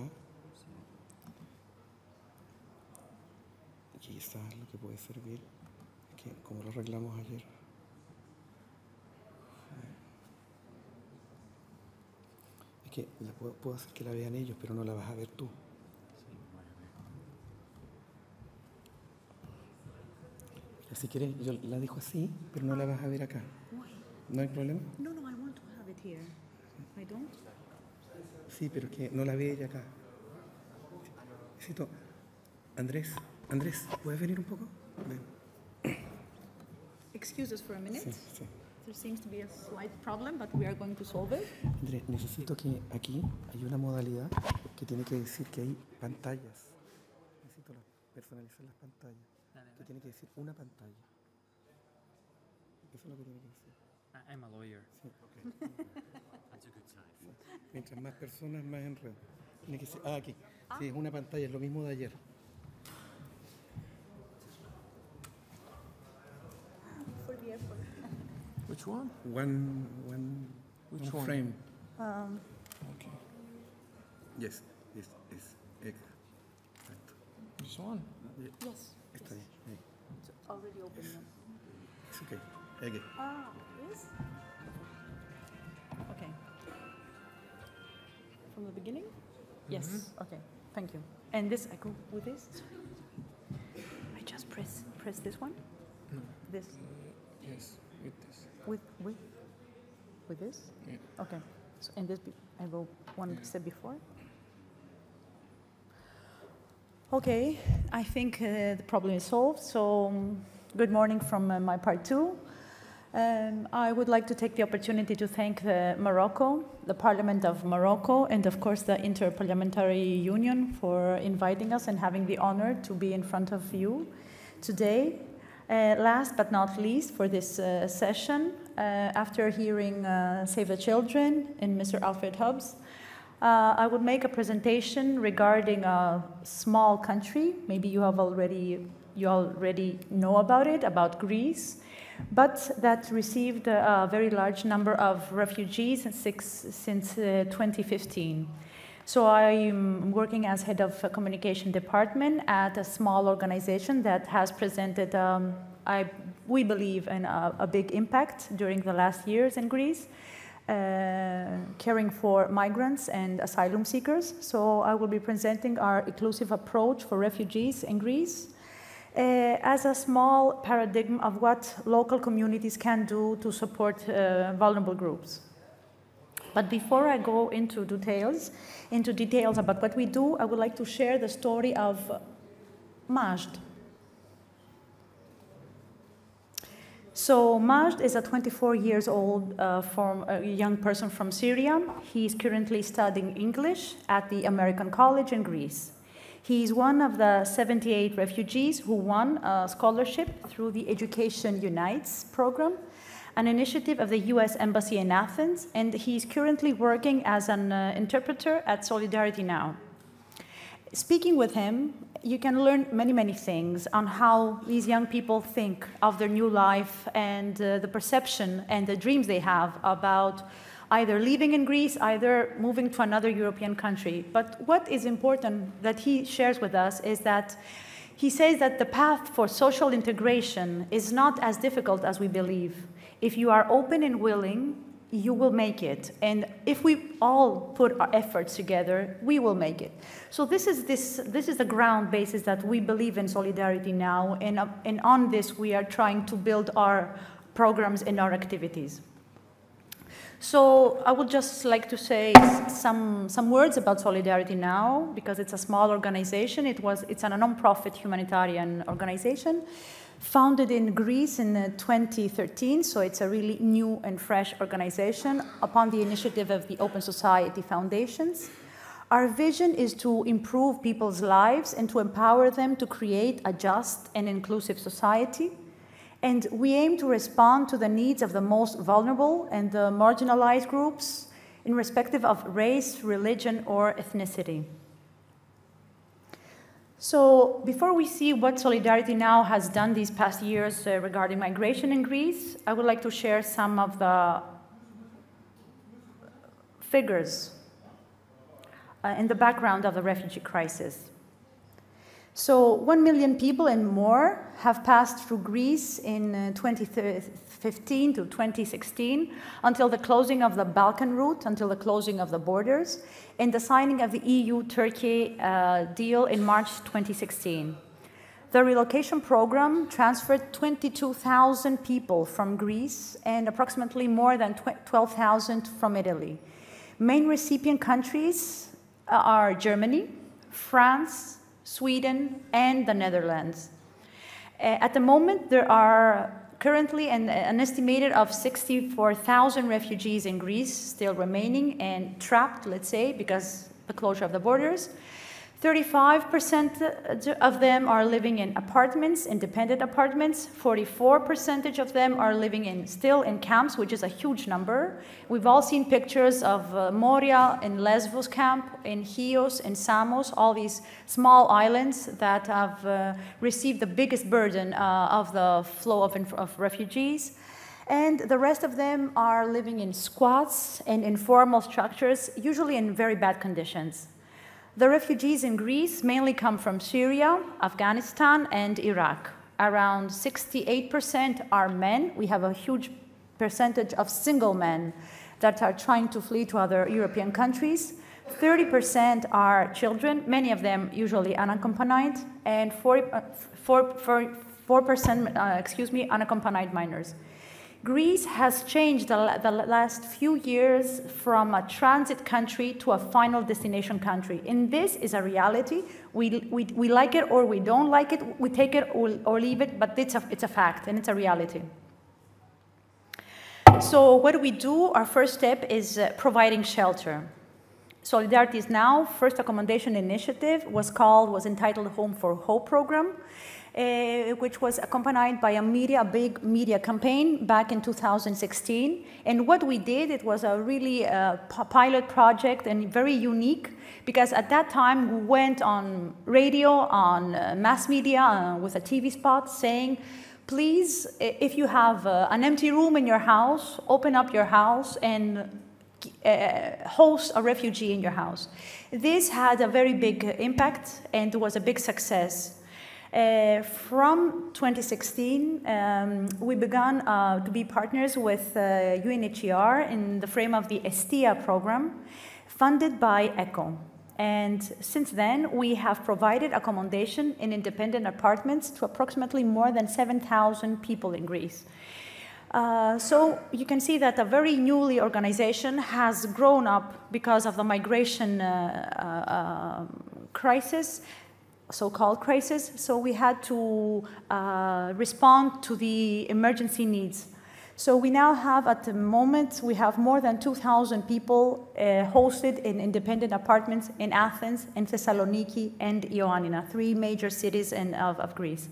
Y quizás lo que puede servir es que, como lo arreglamos ayer, es que la puedo hacer que la vean ellos, pero no la vas a ver tú. Si quieres, yo la dejo así, pero no la vas a ver acá. ¿No hay problema? No, I want to have it here. I don't? Sí, pero es que no la ve ella acá. Necesito... Andrés, ¿puedes venir un poco? Ven. Excuse us for a minute. Sí. There seems to be a slight problem, but we are going to solve it. Andrés, necesito que aquí hay una modalidad que tiene que decir que hay pantallas. Necesito personalizar las pantallas. Que tiene que decir una pantalla. Eso es lo que tiene que decir. I'm a lawyer. Sí. That's a good sign. Mientras más personas, más enredo. Tiene que ser, aquí. Sí, es una pantalla, es lo mismo de ayer. Which one? Which one? frame. Okay. Yes, exacto. This one? Yes. Está ahí. Ahí. It's already open. It's okay. Aquí. Ah, yes. Okay. From the beginning? Yes. Okay. Thank you. And this, I go with this. I just press this one. No. This Yes, with this. with this. Yeah. Okay. So and this, I go one step before. Okay. I think the problem is solved. So good morning from my part too. I would like to take the opportunity to thank Morocco, the Parliament of Morocco, and of course the Interparliamentary Union for inviting us and having the honor to be in front of you today. Last but not least for this session, after hearing Save the Children and Mr. Alfred Hubbs, I would make a presentation regarding a small country. Maybe you already know about it, about Greece, but that received a very large number of refugees since 2015. So I'm working as head of communication department at a small organization that has presented, we believe, a big impact during the last years in Greece, caring for migrants and asylum seekers. So I will be presenting our inclusive approach for refugees in Greece as a small paradigm of what local communities can do to support vulnerable groups. But before I go into details about what we do, I would like to share the story of Majd. So Majd is a 24 years old young person from Syria. He is currently studying English at the American College in Greece. He is one of the 78 refugees who won a scholarship through the Education Unites program, an initiative of the US Embassy in Athens, and he's currently working as an interpreter at Solidarity Now. Speaking with him, you can learn many things on how these young people think of their new life and the perception and the dreams they have about either living in Greece, either moving to another European country. But what is important that he shares with us is that he says that the path for social integration is not as difficult as we believe. If you are open and willing, you will make it. And if we all put our efforts together, we will make it. So this is the ground basis that we believe in Solidarity Now, and on this we are trying to build our programs and our activities. So I would just like to say some words about Solidarity Now, because it's a small organization. It's a non-profit humanitarian organization founded in Greece in 2013, so it's a really new and fresh organization upon the initiative of the Open Society Foundations. Our vision is to improve people's lives and to empower them to create a just and inclusive society. And we aim to respond to the needs of the most vulnerable and the marginalized groups in respective of race, religion, or ethnicity. So before we see what Solidarity Now has done these past years regarding migration in Greece, I would like to share some of the figures in the background of the refugee crisis. So 1 million people and more have passed through Greece in 2015 to 2016 until the closing of the Balkan route, until the closing of the borders, and the signing of the EU-Turkey deal in March 2016. The relocation program transferred 22,000 people from Greece and approximately more than 12,000 from Italy. Main recipient countries are Germany, France, Sweden, and the Netherlands. At the moment, there are currently an estimated of 64,000 refugees in Greece still remaining and trapped, let's say, because the closure of the borders. 35% of them are living in apartments, independent apartments. 44% of them are living still in camps, which is a huge number. We've all seen pictures of Moria in Lesbos camp, in Chios, in Samos, all these small islands that have received the biggest burden of the flow of refugees. And the rest of them are living in squats and informal structures, usually in very bad conditions. The refugees in Greece mainly come from Syria, Afghanistan, and Iraq. Around 68% are men. We have a huge percentage of single men that are trying to flee to other European countries. 30% are children, many of them usually unaccompanied, and 4% unaccompanied minors. Greece has changed the last few years from a transit country to a final destination country. And this is a reality. We like it or we don't like it. We take it or leave it, but it's a fact and it's a reality. So what do we do? Our first step is providing shelter. Solidarity's now first accommodation initiative was entitled Home for Hope program. Which was accompanied by a big media campaign back in 2016. And what we did, it was a really pilot project and very unique, because at that time we went on radio, on mass media, with a TV spot saying, please, if you have an empty room in your house, open up your house and host a refugee in your house. This had a very big impact and was a big success. From 2016, we began to be partners with UNHCR in the frame of the ESTIA program, funded by ECHO. And since then, we have provided accommodation in independent apartments to approximately more than 7,000 people in Greece. So you can see that a very newly organization has grown up because of the migration crisis, so-called crisis, so we had to respond to the emergency needs. So we now have, at the moment, we have more than 2,000 people hosted in independent apartments in Athens, in Thessaloniki, and Ioannina, 3 major cities of Greece.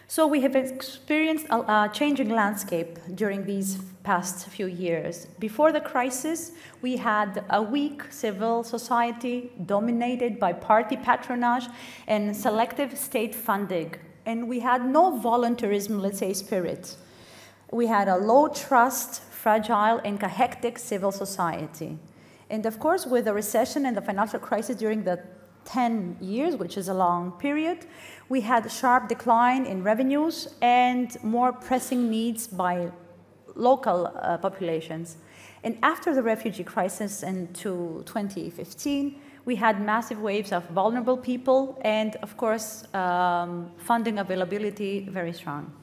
So we have experienced a changing landscape during these past few years. Before the crisis, we had a weak civil society dominated by party patronage and selective state funding. And we had no voluntarism, let's say, spirit. We had a low trust, fragile, and hectic civil society. And of course, with the recession and the financial crisis during the 10 years, which is a long period, we had a sharp decline in revenues and more pressing needs by local populations. And after the refugee crisis in 2015, we had massive waves of vulnerable people and, of course, funding availability very strong.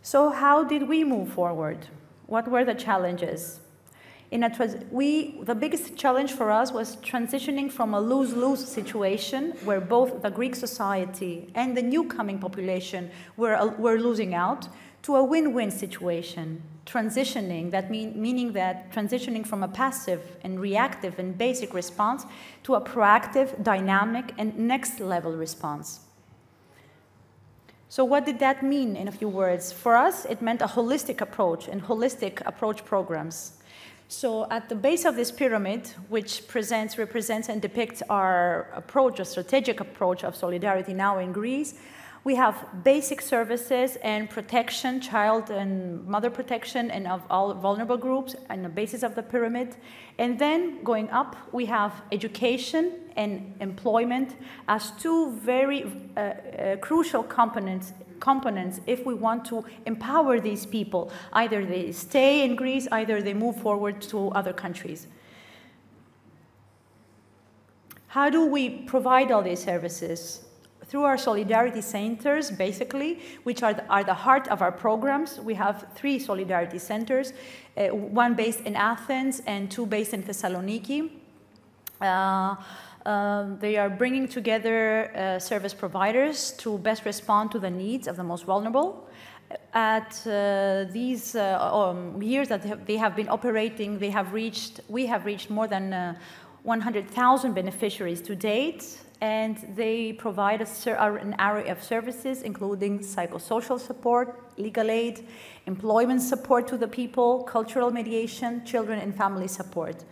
So how did we move forward? What were the challenges? The biggest challenge for us was transitioning from a lose-lose situation where both the Greek society and the new coming population were losing out to a win-win situation. Transitioning from a passive and reactive and basic response to a proactive, dynamic, and next-level response. So what did that mean in a few words? For us, it meant a holistic approach and holistic approach programs. So at the base of this pyramid, which represents and depicts our approach, a strategic approach of solidarity now in Greece, we have basic services and protection, child and mother protection, and of all vulnerable groups on the basis of the pyramid. And then going up, we have education and employment as 2 very crucial components if we want to empower these people. Either they stay in Greece, either they move forward to other countries. How do we provide all these services? Through our solidarity centers, basically, which are the heart of our programs. We have 3 solidarity centers, 1 based in Athens and 2 based in Thessaloniki. They are bringing together service providers to best respond to the needs of the most vulnerable. At these years that they have been operating, we have reached more than 100,000 beneficiaries to date, and they provide an array of services, including psychosocial support, legal aid, employment support to the people, cultural mediation, children and family support.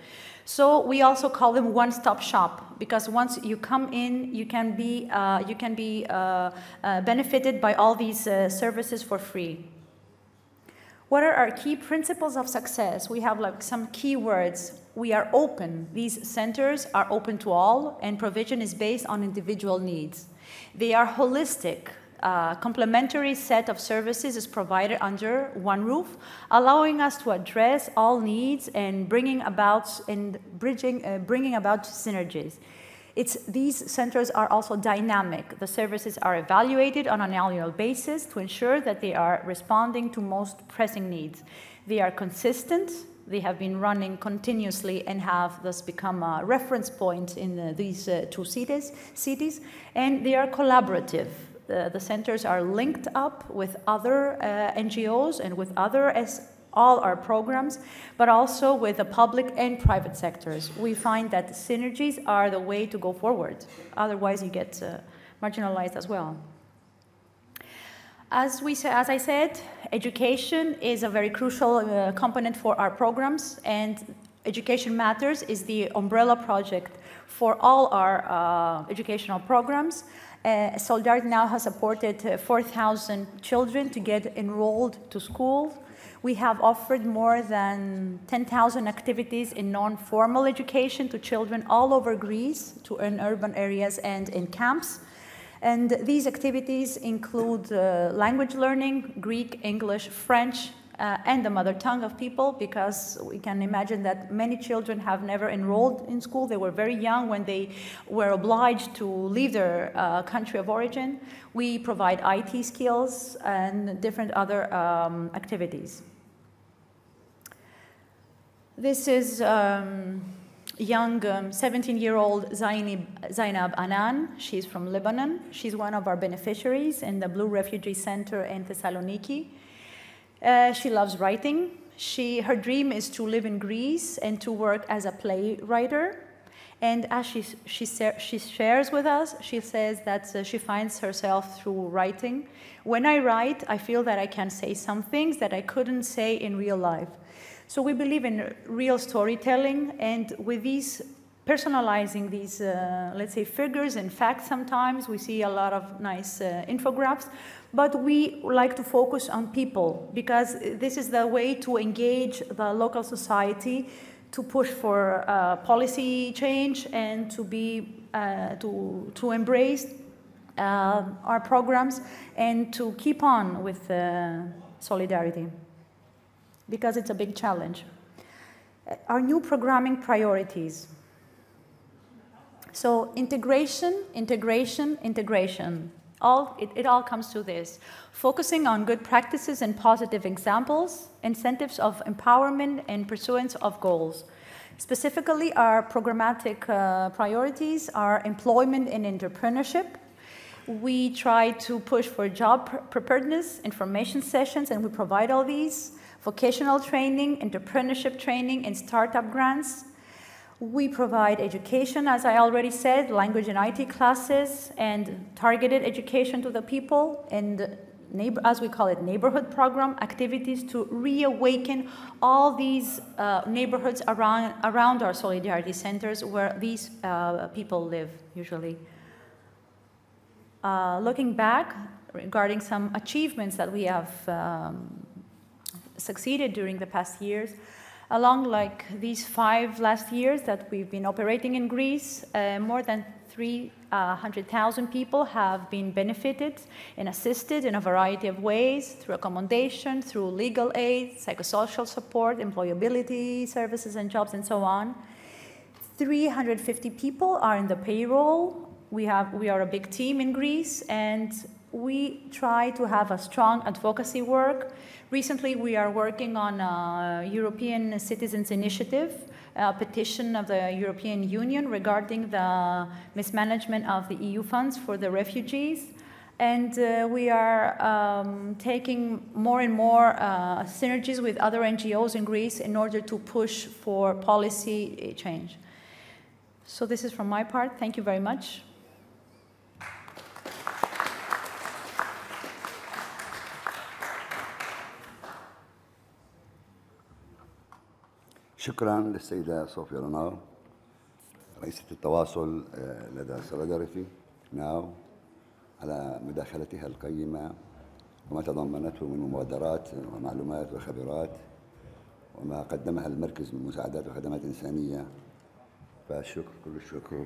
So we also call them one-stop shop, because once you come in, you can be benefited by all these services for free. What are our key principles of success? We have like some key words. We are open. These centers are open to all, and provision is based on individual needs. They are holistic. Complementary set of services is provided under one roof, allowing us to address all needs and bringing about synergies. These centers are also dynamic. The services are evaluated on an annual basis to ensure that they are responding to most pressing needs. They are consistent. They have been running continuously and have thus become a reference point in these two cities, and they are collaborative. The centers are linked up with other NGOs and with all our programs, but also with the public and private sectors. We find that synergies are the way to go forward. Otherwise, you get marginalized as well. As I said, education is a very crucial component for our programs, and Education Matters is the umbrella project for all our educational programs. Solidarity now has supported 4,000 children to get enrolled to school. We have offered more than 10,000 activities in non-formal education to children all over Greece, in urban areas and in camps. And these activities include language learning, Greek, English, French, and the mother tongue of people, because we can imagine that many children have never enrolled in school. They were very young when they were obliged to leave their country of origin. We provide IT skills and different other activities. This is young 17-year-old Zainab Anan. She's from Lebanon. She's one of our beneficiaries in the Blue Refugee Center in Thessaloniki. She loves writing. Her dream is to live in Greece and to work as a playwright. And as she shares with us, she says that she finds herself through writing. When I write, I feel that I can say some things that I couldn't say in real life. So we believe in real storytelling, and with these personalizing these, let's say, figures and facts sometimes, we see a lot of nice infographics, but we like to focus on people, because this is the way to engage the local society, to push for policy change, and to embrace our programs, and to keep on with solidarity, because it's a big challenge. Our new programming priorities. So integration, integration, integration. It all comes to this. Focusing on good practices and positive examples, incentives of empowerment and pursuance of goals. Specifically, our programmatic priorities are employment and entrepreneurship. We try to push for job preparedness, information sessions, and we provide all these. Vocational training, entrepreneurship training, and startup grants. We provide education, as I already said, language and IT classes, and targeted education to the people, and as we call it, neighborhood program activities to reawaken all these neighborhoods around our solidarity centers where these people live, usually. Looking back, regarding some achievements that we have succeeded during the past years, along like these 5 last years that we've been operating in Greece, more than 300,000 people have been benefited and assisted in a variety of ways, through accommodation, through legal aid, psychosocial support, employability services and jobs, and so on. 350 people are in the payroll. We are a big team in Greece, and we try to have a strong advocacy work. Recently, we are working on a European Citizens Initiative a petition of the European Union regarding the mismanagement of the EU funds for the refugees. And we are taking more and more synergies with other NGOs in Greece in order to push for policy change. So this is from my part. Thank you very much. شكرا للسيدة صوفيا رونال رئيسة التواصل لدى سوليداريتي ناو على مداخلتها القيمة وما تضمنته من مبادرات ومعلومات وخبرات وما قدمها المركز من مساعدات وخدمات إنسانية. فالشكر كل الشكر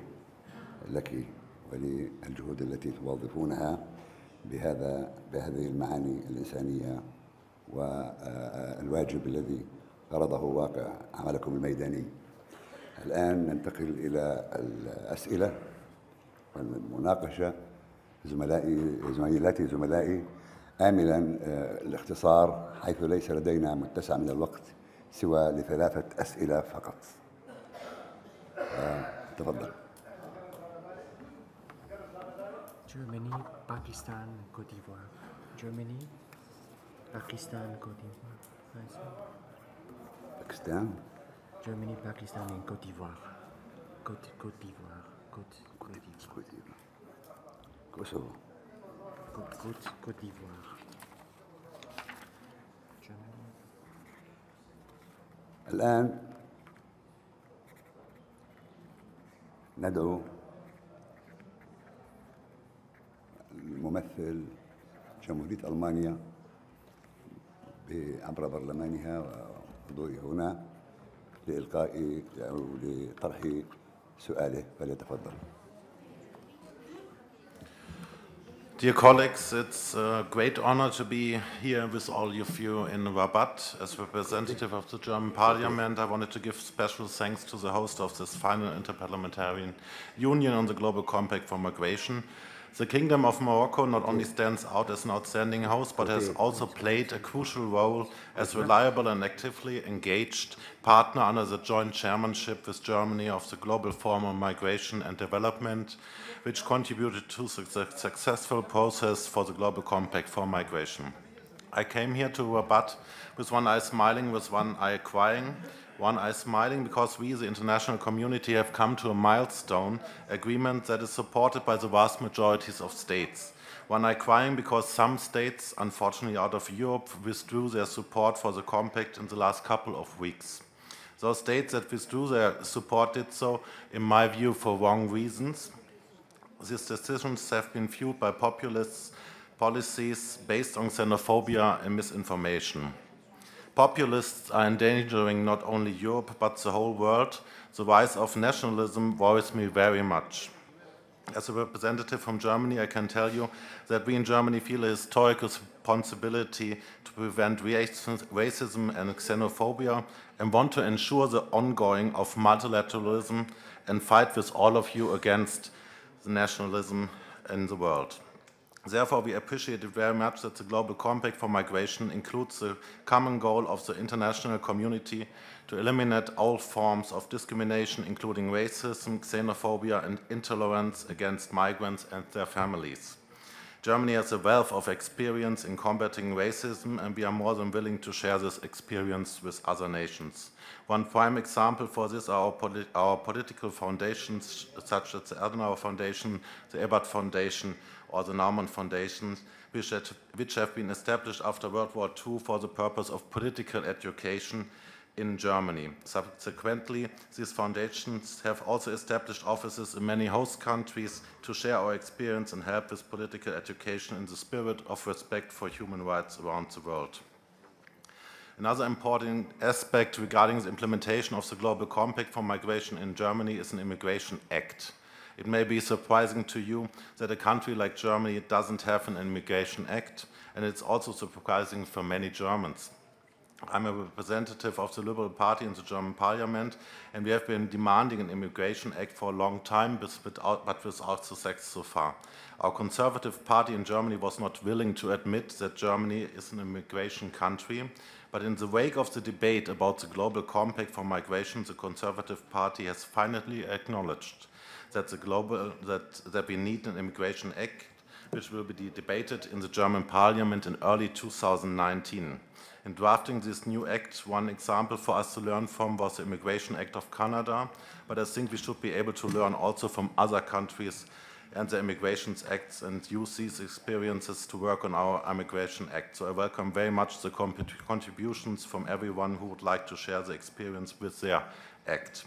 لك وللجهود التي توظفونها بهذه المعاني الإنسانية والواجب الذي فرضه واقع عملكم الميداني. الآن ننتقل إلى الأسئلة والمناقشة. زملائي آملا الاختصار حيث ليس لدينا متسع من الوقت سوى ل3 أسئلة فقط. تفضل. Germany, Pakistan, Côte d'Ivoire. Germany, Pakistan, Côte d'Ivoire. باكستان. Germany, Pakistan, and Côte d'Ivoire. Côte d'Ivoire. كوسوفو. Côte d'Ivoire. Germany. الآن ندعو الممثل جمهورية ألمانيا عبر برلمانها وحضوره هنا لإلقاء أو لطرح سؤاله، فليتفضل. Dear colleagues, it's a great honor to be here with all of you in Rabat. As representative of the German Parliament, I wanted to give special thanks to the host of this final Interparliamentary Union on the Global Compact for Migration. The Kingdom of Morocco not only stands out as an outstanding host, but has also played a crucial role as reliable and actively engaged partner under the joint chairmanship with Germany of the Global Forum on Migration and Development, which contributed to the successful process for the Global Compact for Migration. I came here to Rabat with one eye smiling, with one eye crying. One eye smiling because we, the international community, have come to a milestone agreement that is supported by the vast majorities of states. One eye crying because some states, unfortunately out of Europe, withdrew their support for the compact in the last couple of weeks. Those states that withdrew their support did so, in my view, for wrong reasons. These decisions have been fueled by populist policies based on xenophobia and misinformation. Populists are endangering not only Europe but the whole world. The rise of nationalism worries me very much. As a representative from Germany, I can tell you that we in Germany feel a historical responsibility to prevent racism and xenophobia and want to ensure the ongoing of multilateralism and fight with all of you against the nationalism in the world. Therefore, we appreciate it very much that the Global Compact for Migration includes the common goal of the international community to eliminate all forms of discrimination, including racism, xenophobia, and intolerance against migrants and their families. Germany has a wealth of experience in combating racism, and we are more than willing to share this experience with other nations. One prime example for this are our political foundations, such as the Adenauer Foundation, the Ebert Foundation, or the Naumann Foundation, which have been established after World War II for the purpose of political education in Germany. Subsequently, these foundations have also established offices in many host countries to share our experience and help with political education in the spirit of respect for human rights around the world. Another important aspect regarding the implementation of the Global Compact for Migration in Germany is an Immigration Act. It may be surprising to you that a country like Germany doesn't have an Immigration Act, and it's also surprising for many Germans. I'm a representative of the Liberal Party in the German Parliament, and we have been demanding an Immigration Act for a long time, but without success so far. Our Conservative Party in Germany was not willing to admit that Germany is an immigration country, But in the wake of the debate about the Global Compact for Migration, the Conservative Party has finally acknowledged that, that we need an Immigration Act, which will be debated in the German Parliament in early 2019. In drafting this new act, one example for us to learn from was the Immigration Act of Canada, but I think we should be able to learn also from other countries and the Immigration Acts and use these experiences to work on our Immigration Act. So I welcome very much the contributions from everyone who would like to share the experience with their act.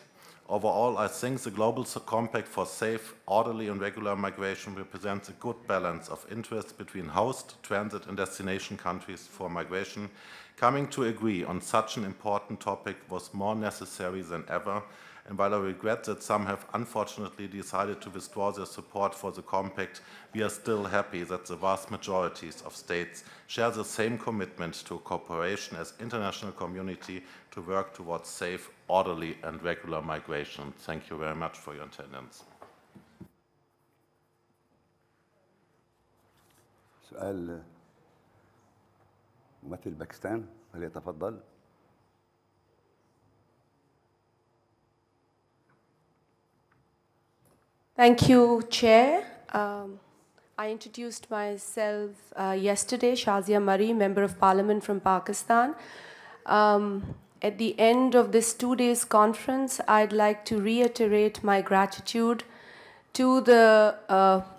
Overall, I think the Global Compact for safe, orderly and regular migration represents a good balance of interests between host, transit and destination countries for migration. Coming to agree on such an important topic was more necessary than ever, and while I regret that some have unfortunately decided to withdraw their support for the compact, we are still happy that the vast majorities of states share the same commitment to cooperation as international community to work towards safe, orderly and regular migration. Thank you very much for your attendance. سؤال ممثل باكستان فليتفضل. Thank you, Chair. I introduced myself yesterday, Shazia Murray, Member of Parliament from Pakistan. At the end of this 2 days conference, I'd like to reiterate my gratitude to the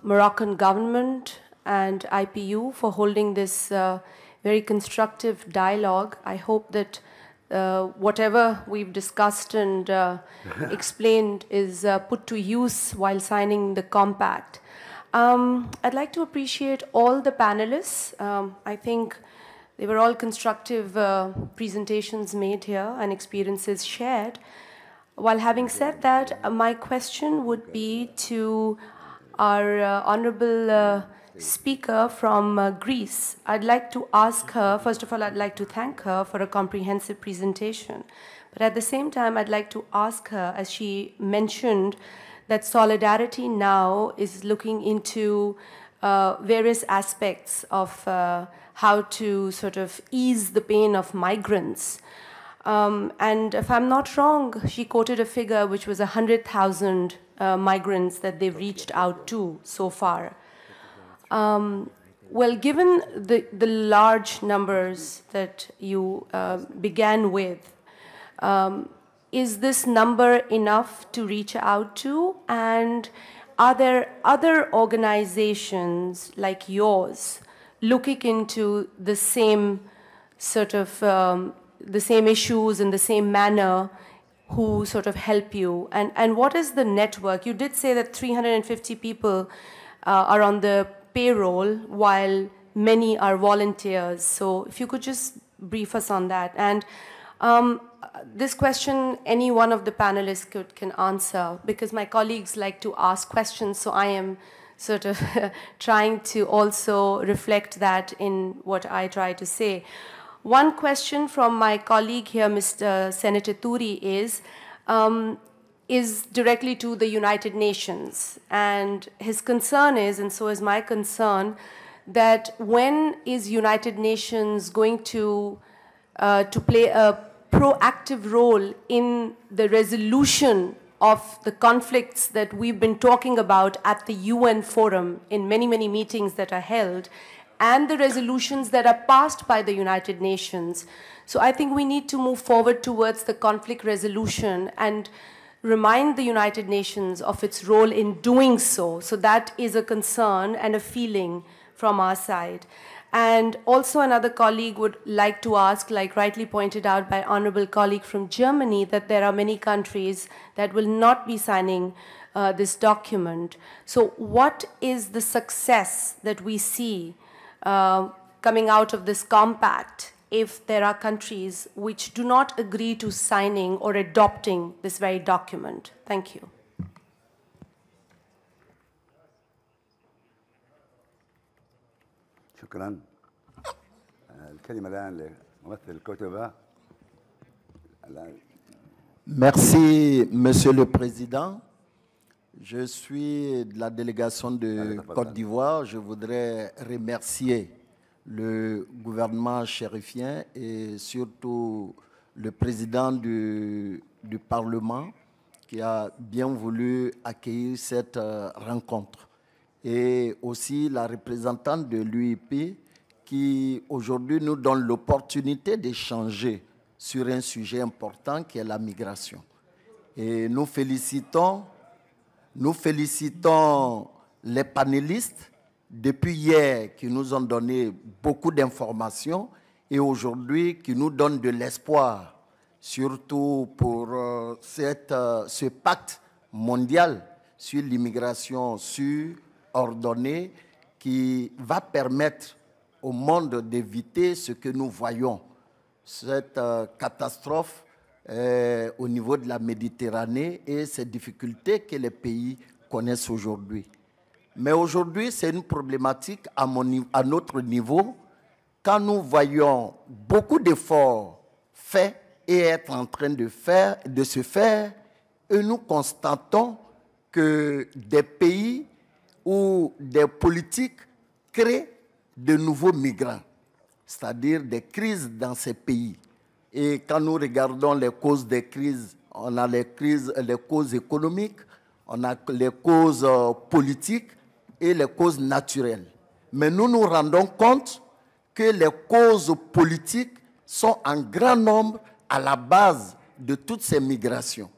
Moroccan government and IPU for holding this very constructive dialogue. I hope that whatever we've discussed and explained is put to use while signing the compact. I'd like to appreciate all the panelists. I think they were all constructive presentations made here and experiences shared. While having said that, my question would be to our honorable speaker from Greece. I'd like to ask her, first of all, I'd like to thank her for a comprehensive presentation. But at the same time, I'd like to ask her, as she mentioned, that Solidarity Now is looking into various aspects of how to sort of ease the pain of migrants. And if I'm not wrong, she quoted a figure which was 100,000 migrants that they've reached out to so far. Well, given the large numbers that you began with, is this number enough to reach out to? And are there other organizations like yours looking into the same sort of, the same issues in the same manner who sort of help you? And what is the network? You did say that 350 people are on the payroll while many are volunteers. So if you could just brief us on that. And this question, any one of the panelists can answer, because my colleagues like to ask questions, so I am sort of trying to also reflect that in what I try to say. One question from my colleague here, Mr. Senator Turi, is directly to the United Nations. And his concern is, and so is my concern, that when is United Nations going to play a proactive role in the resolution of the conflicts that we've been talking about at the UN forum in many, many meetings that are held, and the resolutions that are passed by the United Nations. So I think we need to move forward towards the conflict resolution and remind the United Nations of its role in doing so. So that is a concern and a feeling from our side. And also another colleague would like to ask, like rightly pointed out by honorable colleague from Germany, that there are many countries that will not be signing this document. So what is the success that we see coming out of this compact if there are countries which do not agree to signing or adopting this very document? Thank you. شكرا. الكلمة الآن لممثل الكتبة. Merci, Monsieur le Président. Je suis de la délégation de Côte d'Ivoire. Je voudrais remercier le gouvernement chérifien et surtout le président du Parlement qui a bien voulu accueillir cette rencontre. Et aussi la représentante de l'UIP qui aujourd'hui nous donne l'opportunité d'échanger sur un sujet important qui est la migration. Et nous félicitons les panélistes depuis hier qui nous ont donné beaucoup d'informations et aujourd'hui qui nous donnent de l'espoir, surtout pour ce pacte mondial sur l'immigration sûre, ordonnée, qui va permettre au monde d'éviter ce que nous voyons, cette catastrophe au niveau de la Méditerranée et ces difficultés que les pays connaissent aujourd'hui. Mais aujourd'hui, c'est une problématique à notre niveau, quand nous voyons beaucoup d'efforts faits et être en train de se faire, et nous constatons que des pays ou des politiques créent de nouveaux migrants, c'est-à-dire des crises dans ces pays. Et quand nous regardons les causes des crises, on a les causes économiques, on a les causes politiques et les causes naturelles. Mais nous nous rendons compte que les causes politiques sont en grand nombre à la base de toutes ces migrations.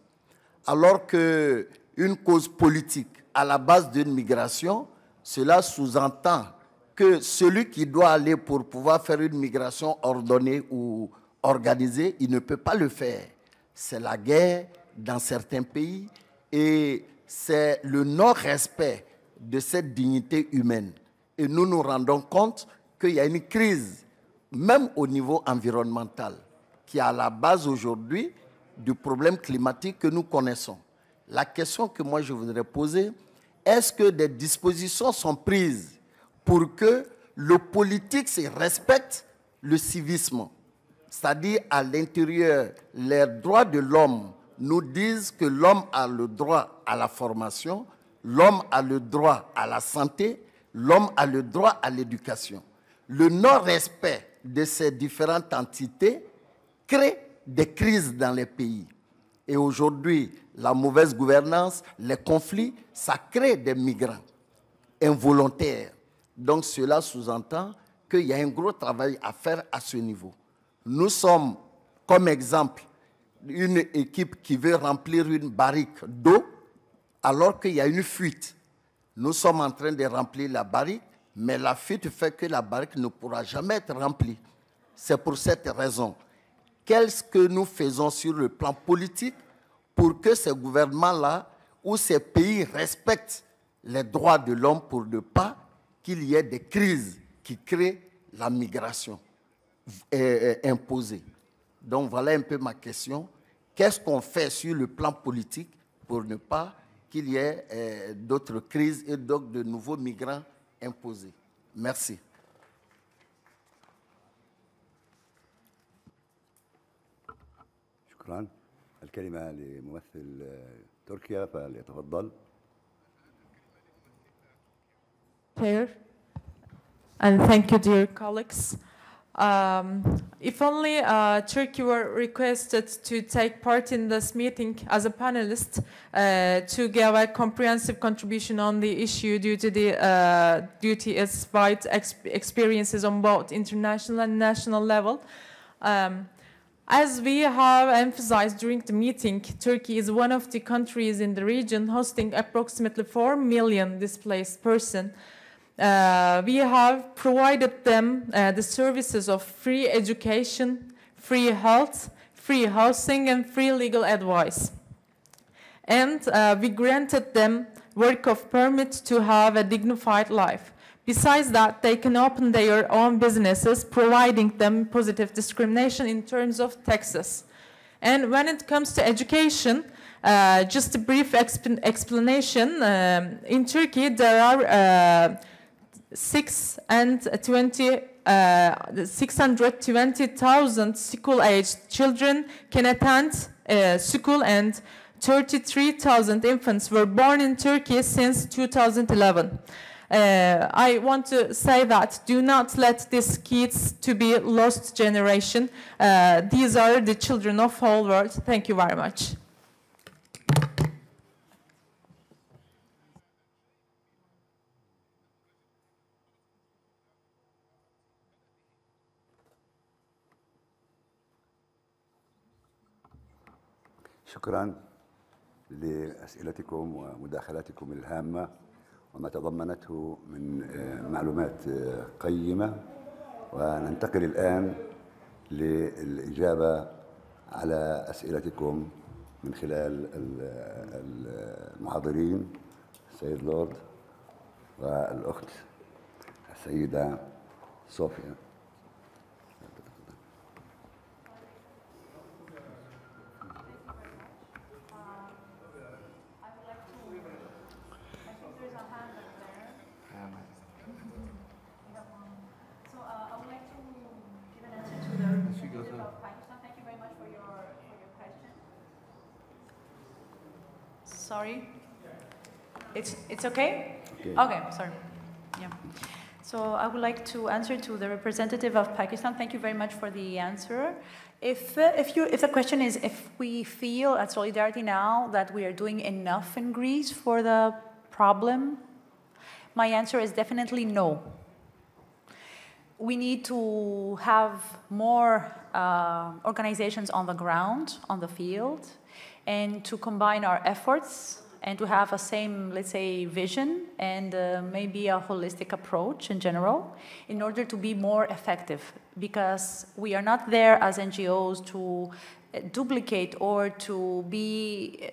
Alors qu'une cause politique à la base d'une migration, cela sous-entend que celui qui doit aller pour pouvoir faire une migration ordonnée ou organisée, il ne peut pas le faire. C'est la guerre dans certains pays et c'est le non-respect de cette dignité humaine. Et nous nous rendons compte qu'il y a une crise, même au niveau environnemental, qui est à la base aujourd'hui du problème climatique que nous connaissons. La question que moi je voudrais poser, est-ce que des dispositions sont prises pour que le politique respecte le civisme? C'est-à-dire à l'intérieur, les droits de l'homme nous disent que l'homme a le droit à la formation, l'homme a le droit à la santé, l'homme a le droit à l'éducation. Le non-respect de ces différentes entités crée des crises dans les pays. Et aujourd'hui, la mauvaise gouvernance, les conflits, ça crée des migrants involontaires. Donc cela sous-entend qu'il y a un gros travail à faire à ce niveau. Nous sommes, comme exemple, une équipe qui veut remplir une barrique d'eau alors qu'il y a une fuite. Nous sommes en train de remplir la barrique, mais la fuite fait que la barrique ne pourra jamais être remplie. C'est pour cette raison. Qu'est-ce que nous faisons sur le plan politique pour que ces gouvernements-là ou ces pays respectent les droits de l'homme pour ne pas qu'il y ait des crises qui créent la migration imposée. Donc voilà un peu ma question. Qu'est-ce qu'on fait sur le plan politique pour ne pas qu'il y ait d'autres crises et donc de nouveaux migrants imposés? Merci. شكرا. الكلمة لممثل تركيا فليتفضل. Chair, and thank you, dear colleagues. If only Turkey were requested to take part in this meeting as a panelist to give a comprehensive contribution on the issue due to its wide experiences on both international and national level. As we have emphasized during the meeting, Turkey is one of the countries in the region hosting approximately 4 million displaced persons. We have provided them the services of free education, free health, free housing, and free legal advice. And we granted them work of permit to have a dignified life. Besides that, they can open their own businesses, providing them positive discrimination in terms of taxes. And when it comes to education, just a brief explanation. In Turkey, there are 620,000 school-aged children can attend school, and 33,000 infants were born in Turkey since 2011. I want to say that do not let these kids to be lost generation. These are the children of whole world. Thank you very much. شكرا لأسئلتكم ومداخلاتكم الهامة وما تضمنته من معلومات قيمة. وننتقل الآن للإجابة على أسئلتكم من خلال المحاضرين السيد لورد والأخت السيدة صوفيا. Sorry? It's okay? Okay, sorry. Yeah. So I would like to answer to the representative of Pakistan. Thank you very much for the answer. If the question is if we feel at Solidarity Now that we are doing enough in Greece for the problem, my answer is definitely no. We need to have more organizations on the ground, on the field, and to combine our efforts and to have a same, let's say, vision and maybe a holistic approach in general in order to be more effective, because we are not there as NGOs to duplicate or to be,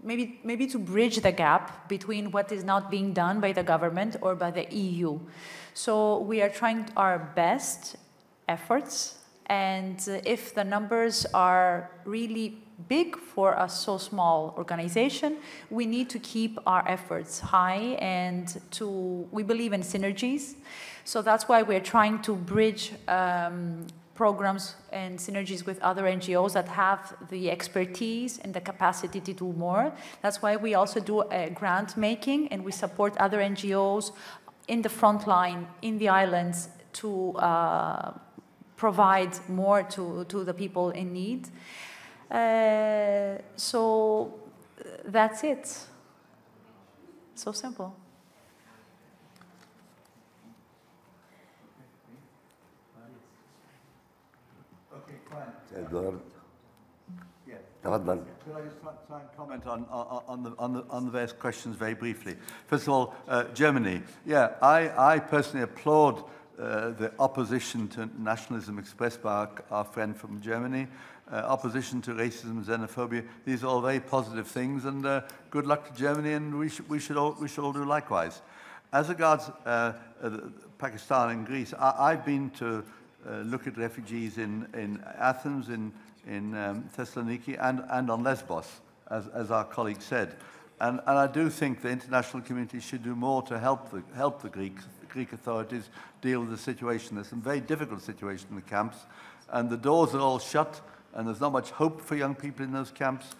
maybe to bridge the gap between what is not being done by the government or by the EU. So we are trying our best efforts, and if the numbers are really big for a so small organization, we need to keep our efforts high, and we believe in synergies. So that's why we're trying to bridge programs and synergies with other NGOs that have the expertise and the capacity to do more. That's why we also do grant making, and we support other NGOs in the front line, in the islands, to provide more to the people in need. So that's it. So simple. Okay, fine. تفضل. Could I just try and comment on the various questions very briefly? First of all, Germany. Yeah, I personally applaud the opposition to nationalism expressed by our friend from Germany. Opposition to racism, xenophobia. These are all very positive things, and good luck to Germany, and we should all do likewise. As regards Pakistan and Greece, I've been to look at refugees in Athens, in Thessaloniki, and on Lesbos, as our colleague said. And I do think the international community should do more to help the Greek authorities deal with the situation. There's some very difficult situation in the camps, and the doors are all shut, and there's not much hope for young people in those camps.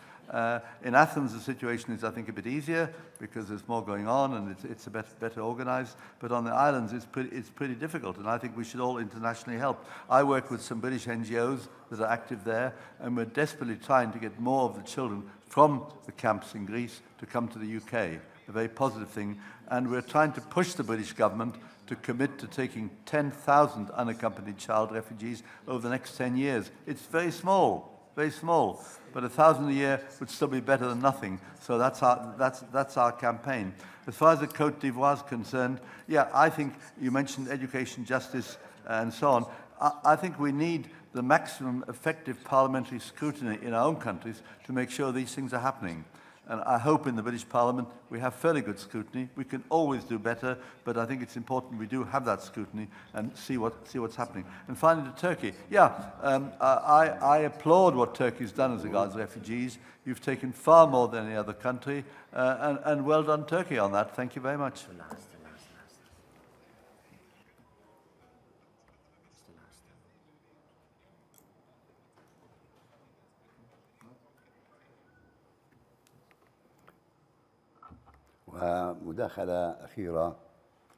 In Athens, the situation is, I think, a bit easier because there's more going on and it's a better organized. But on the islands, it's pretty difficult, and I think we should all internationally help. I work with some British NGOs that are active there, and we're desperately trying to get more of the children from the camps in Greece to come to the UK, a very positive thing. And we're trying to push the British government to commit to taking 10,000 unaccompanied child refugees over the next 10 years. It's very small, but 1,000 a year would still be better than nothing. So that's our campaign. As far as the Côte d'Ivoire is concerned, yeah, I think you mentioned education, justice, and so on. I think we need the maximum effective parliamentary scrutiny in our own countries to make sure these things are happening. And I hope in the British Parliament we have fairly good scrutiny. We can always do better, but I think it's important we do have that scrutiny and see what's happening. And finally, to Turkey. Yeah, I applaud what Turkey's done as regards refugees. You've taken far more than any other country, and well done, Turkey, on that. Thank you very much. ومداخلة أخيرة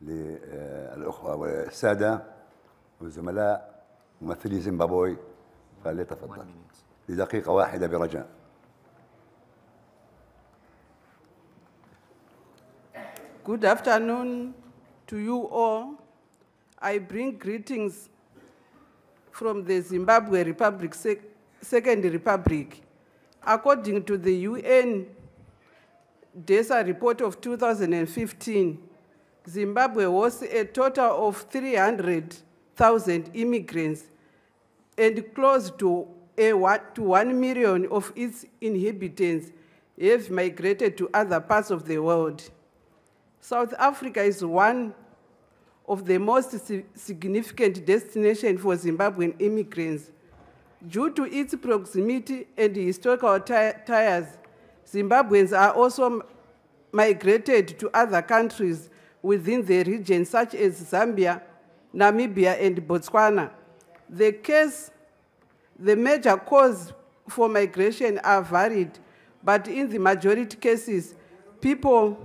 للأخوة والسادة والزملاء ممثلي زيمبابوي، فليتفضل لدقيقة واحدة برجاء. Good afternoon to you all. I bring greetings from the Zimbabwe Republic, Second Republic. According to the UN DESA report of 2015, Zimbabwe was a total of 300,000 immigrants, and close to 1 million of its inhabitants have migrated to other parts of the world. South Africa is one of the most significant destinations for Zimbabwean immigrants. Due to its proximity and historical ties, Zimbabweans are also migrated to other countries within the region, such as Zambia, Namibia, and Botswana. The major causes for migration are varied, but in the majority cases, people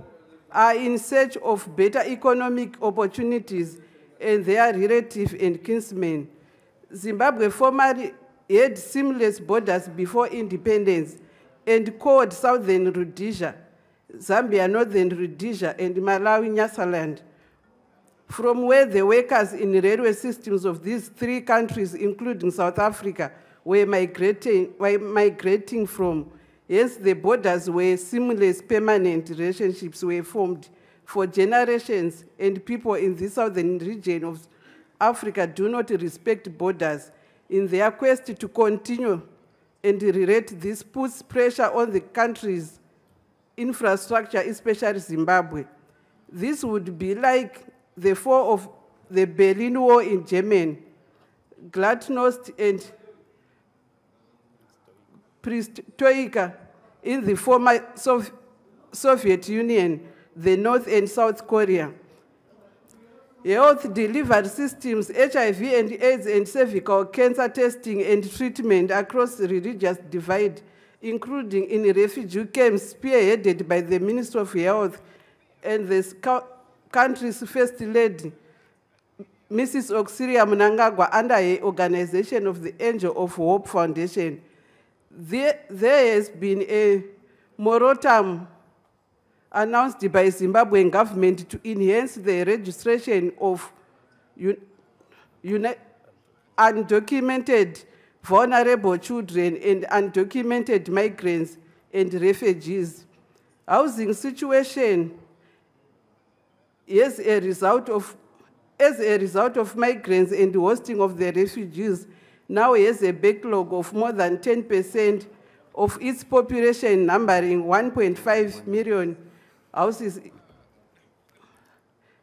are in search of better economic opportunities and their relatives and kinsmen. Zimbabwe formerly had seamless borders before independence and called Southern Rhodesia, Zambia Northern Rhodesia, and Malawi Nyasaland, from where the workers in railway systems of these three countries, including South Africa, were migrating from. Yes, the borders were seamless, permanent relationships were formed for generations, and people in the southern region of Africa do not respect borders. In their quest to continue and relate, this puts pressure on the country's infrastructure, especially Zimbabwe. This would be like the fall of the Berlin Wall in Germany, Glasnost and Perestroika in the former Soviet Union, the North and South Korea. Health delivery systems, HIV and AIDS and cervical cancer testing and treatment across the religious divide, including in refugee camps spearheaded by the Minister of Health and the country's First Lady, Mrs. Auxilia Mnangagwa, under a organization of the Angel of Hope Foundation. There has been a moratorium announced by Zimbabwean government to enhance the registration of undocumented vulnerable children and undocumented migrants and refugees. Housing situation as a result of migrants and hosting of the refugees now has a backlog of more than 10% of its population, numbering 1.5 million houses.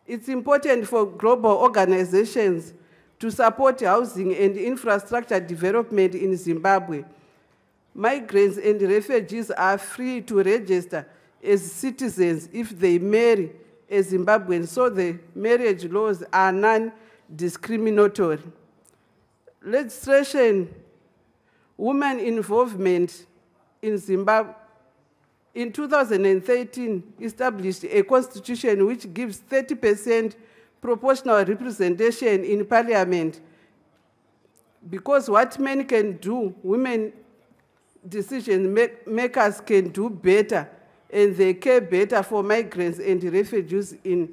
It's important for global organizations to support housing and infrastructure development in Zimbabwe. Migrants and refugees are free to register as citizens if they marry a Zimbabwean, so the marriage laws are non-discriminatory. Legislation, women involvement in Zimbabwe, in 2013, established a constitution which gives 30% proportional representation in parliament. Because what men can do, women decision makers can do better, and they care better for migrants and refugees in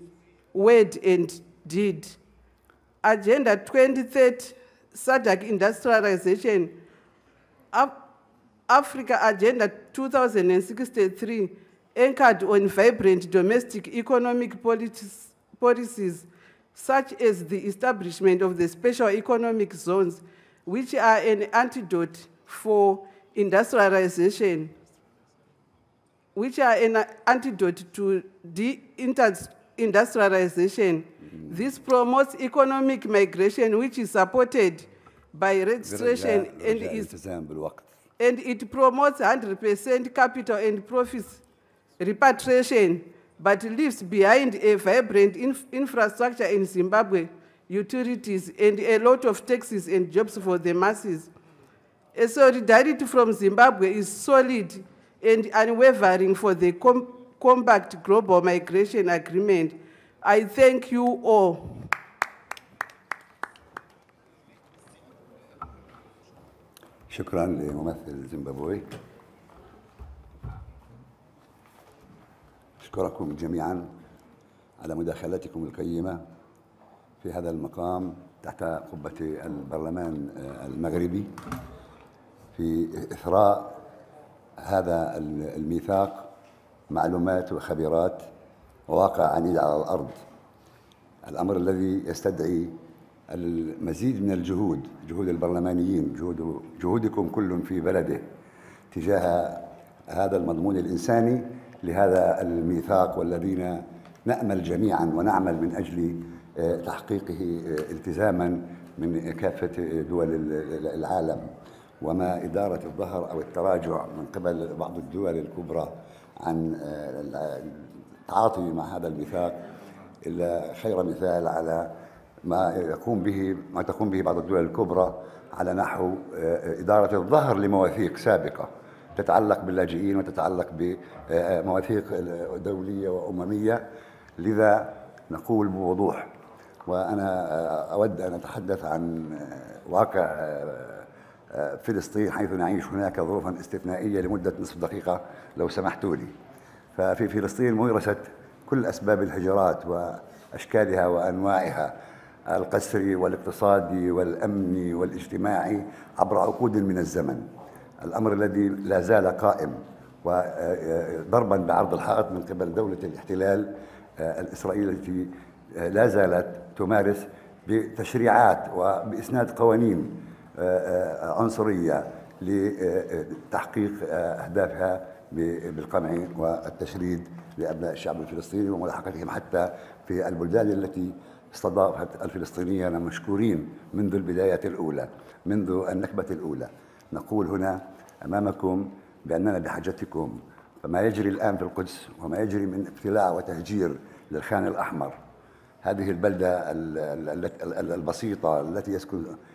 word and deed. Agenda 2030, SADC industrialization, Africa Agenda 2063, anchored on vibrant domestic economic policies, such as the establishment of the special economic zones, which are an antidote for industrialization, which are an antidote to de-industrialization. This promotes economic migration, which is supported by registration and it promotes 100% capital and profits repatriation, but leaves behind a vibrant infrastructure in Zimbabwe, utilities, and a lot of taxes and jobs for the masses. A solidarity from Zimbabwe is solid and unwavering for the Compact Global Migration Agreement, I thank you all. شكرا لممثل زيمبابوي. أشكركم جميعا على مداخلتكم القيمة في هذا المقام تحت قبة البرلمان المغربي في إثراء هذا الميثاق معلومات وخبرات وواقع عنيد على الأرض، الأمر الذي يستدعي المزيد من الجهود، جهود البرلمانيين، جهودكم كل في بلده تجاه هذا المضمون الإنساني لهذا الميثاق، والذين نأمل جميعا ونعمل من أجل تحقيقه التزاما من كافة دول العالم. وما إدارة الظهر أو التراجع من قبل بعض الدول الكبرى عن التعاطي مع هذا الميثاق إلا خير مثال على ما تقوم به بعض الدول الكبرى على نحو إدارة الظهر لمواثيق سابقة تتعلق باللاجئين وتتعلق بمواثيق دولية وأممية. لذا نقول بوضوح، وأنا أود أن أتحدث عن واقع فلسطين حيث نعيش هناك ظروفا استثنائية لمدة نصف دقيقة لو سمحتوا لي. ففي فلسطين مورست كل أسباب الهجرات وأشكالها وأنواعها القسري والاقتصادي والأمني والاجتماعي عبر عقود من الزمن، الأمر الذي لا زال قائم وضربا بعرض الحائط من قبل دولة الاحتلال الإسرائيلية التي لا زالت تمارس بتشريعات وبإسناد قوانين عنصرية لتحقيق أهدافها بالقمع والتشريد لأبناء الشعب الفلسطيني وملاحقتهم حتى في البلدان التي استضافت الفلسطينيين مشكورين منذ البداية الأولى، منذ النكبة الأولى. نقول هنا أمامكم بأننا بحاجتكم، فما يجري الآن في القدس وما يجري من ابتلاع وتهجير للخان الأحمر، هذه البلدة البسيطة التي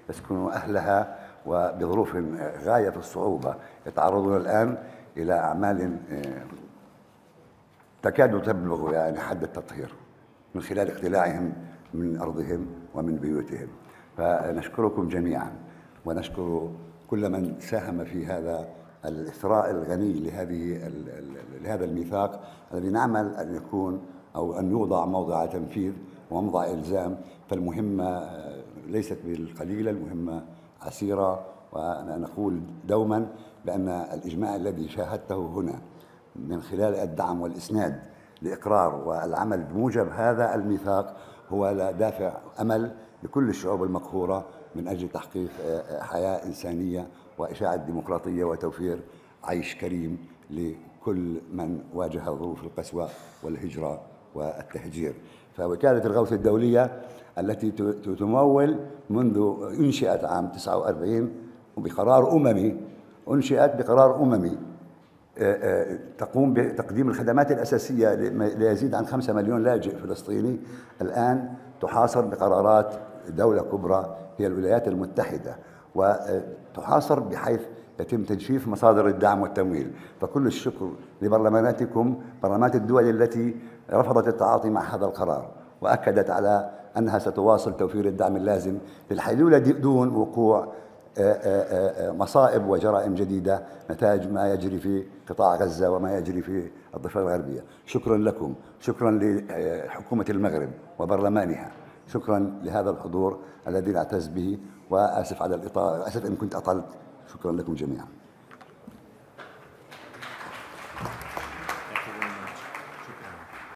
يسكن أهلها وبظروف غاية في الصعوبة يتعرضون الآن إلى أعمال تكاد تبلغ يعني حد التطهير من خلال اقتلاعهم من أرضهم ومن بيوتهم. فنشكركم جميعا ونشكر كل من ساهم في هذا الإثراء الغني لهذا الميثاق الذي نعمل أن يكون أو أن يوضع موضع تنفيذ وموضع إلزام. فالمهمة ليست بالقليلة، المهمة عسيرة، ونقول دوما بأن الإجماع الذي شاهدته هنا من خلال الدعم والإسناد لإقرار والعمل بموجب هذا الميثاق هو لا دافع أمل لكل الشعوب المقهورة من أجل تحقيق حياة إنسانية وإشاعة ديمقراطية وتوفير عيش كريم لكل من واجه ظروف القسوة والهجرة والتهجير. فوكالة الغوث الدولية التي تمول منذ انشئت عام 49 وبقرار أممي، أنشئت بقرار أممي تقوم بتقديم الخدمات الأساسية ليزيد عن 5 مليون لاجئ فلسطيني، الآن تحاصر بقرارات دولة كبرى هي الولايات المتحدة، وتحاصر بحيث يتم تجفيف مصادر الدعم والتمويل. فكل الشكر لبرلماناتكم، برلمانات الدول التي رفضت التعاطي مع هذا القرار وأكدت على أنها ستواصل توفير الدعم اللازم للحلول دون وقوع مصائب وجرائم جديدة نتاج ما يجري في قطاع غزة وما يجري في الضفة الغربية. شكرا لكم، شكرا لحكومة المغرب وبرلمانها، شكرا لهذا الحضور الذي نعتز به، وآسف على الإطالة، آسف إن كنت أطلت. شكرا لكم جميعا.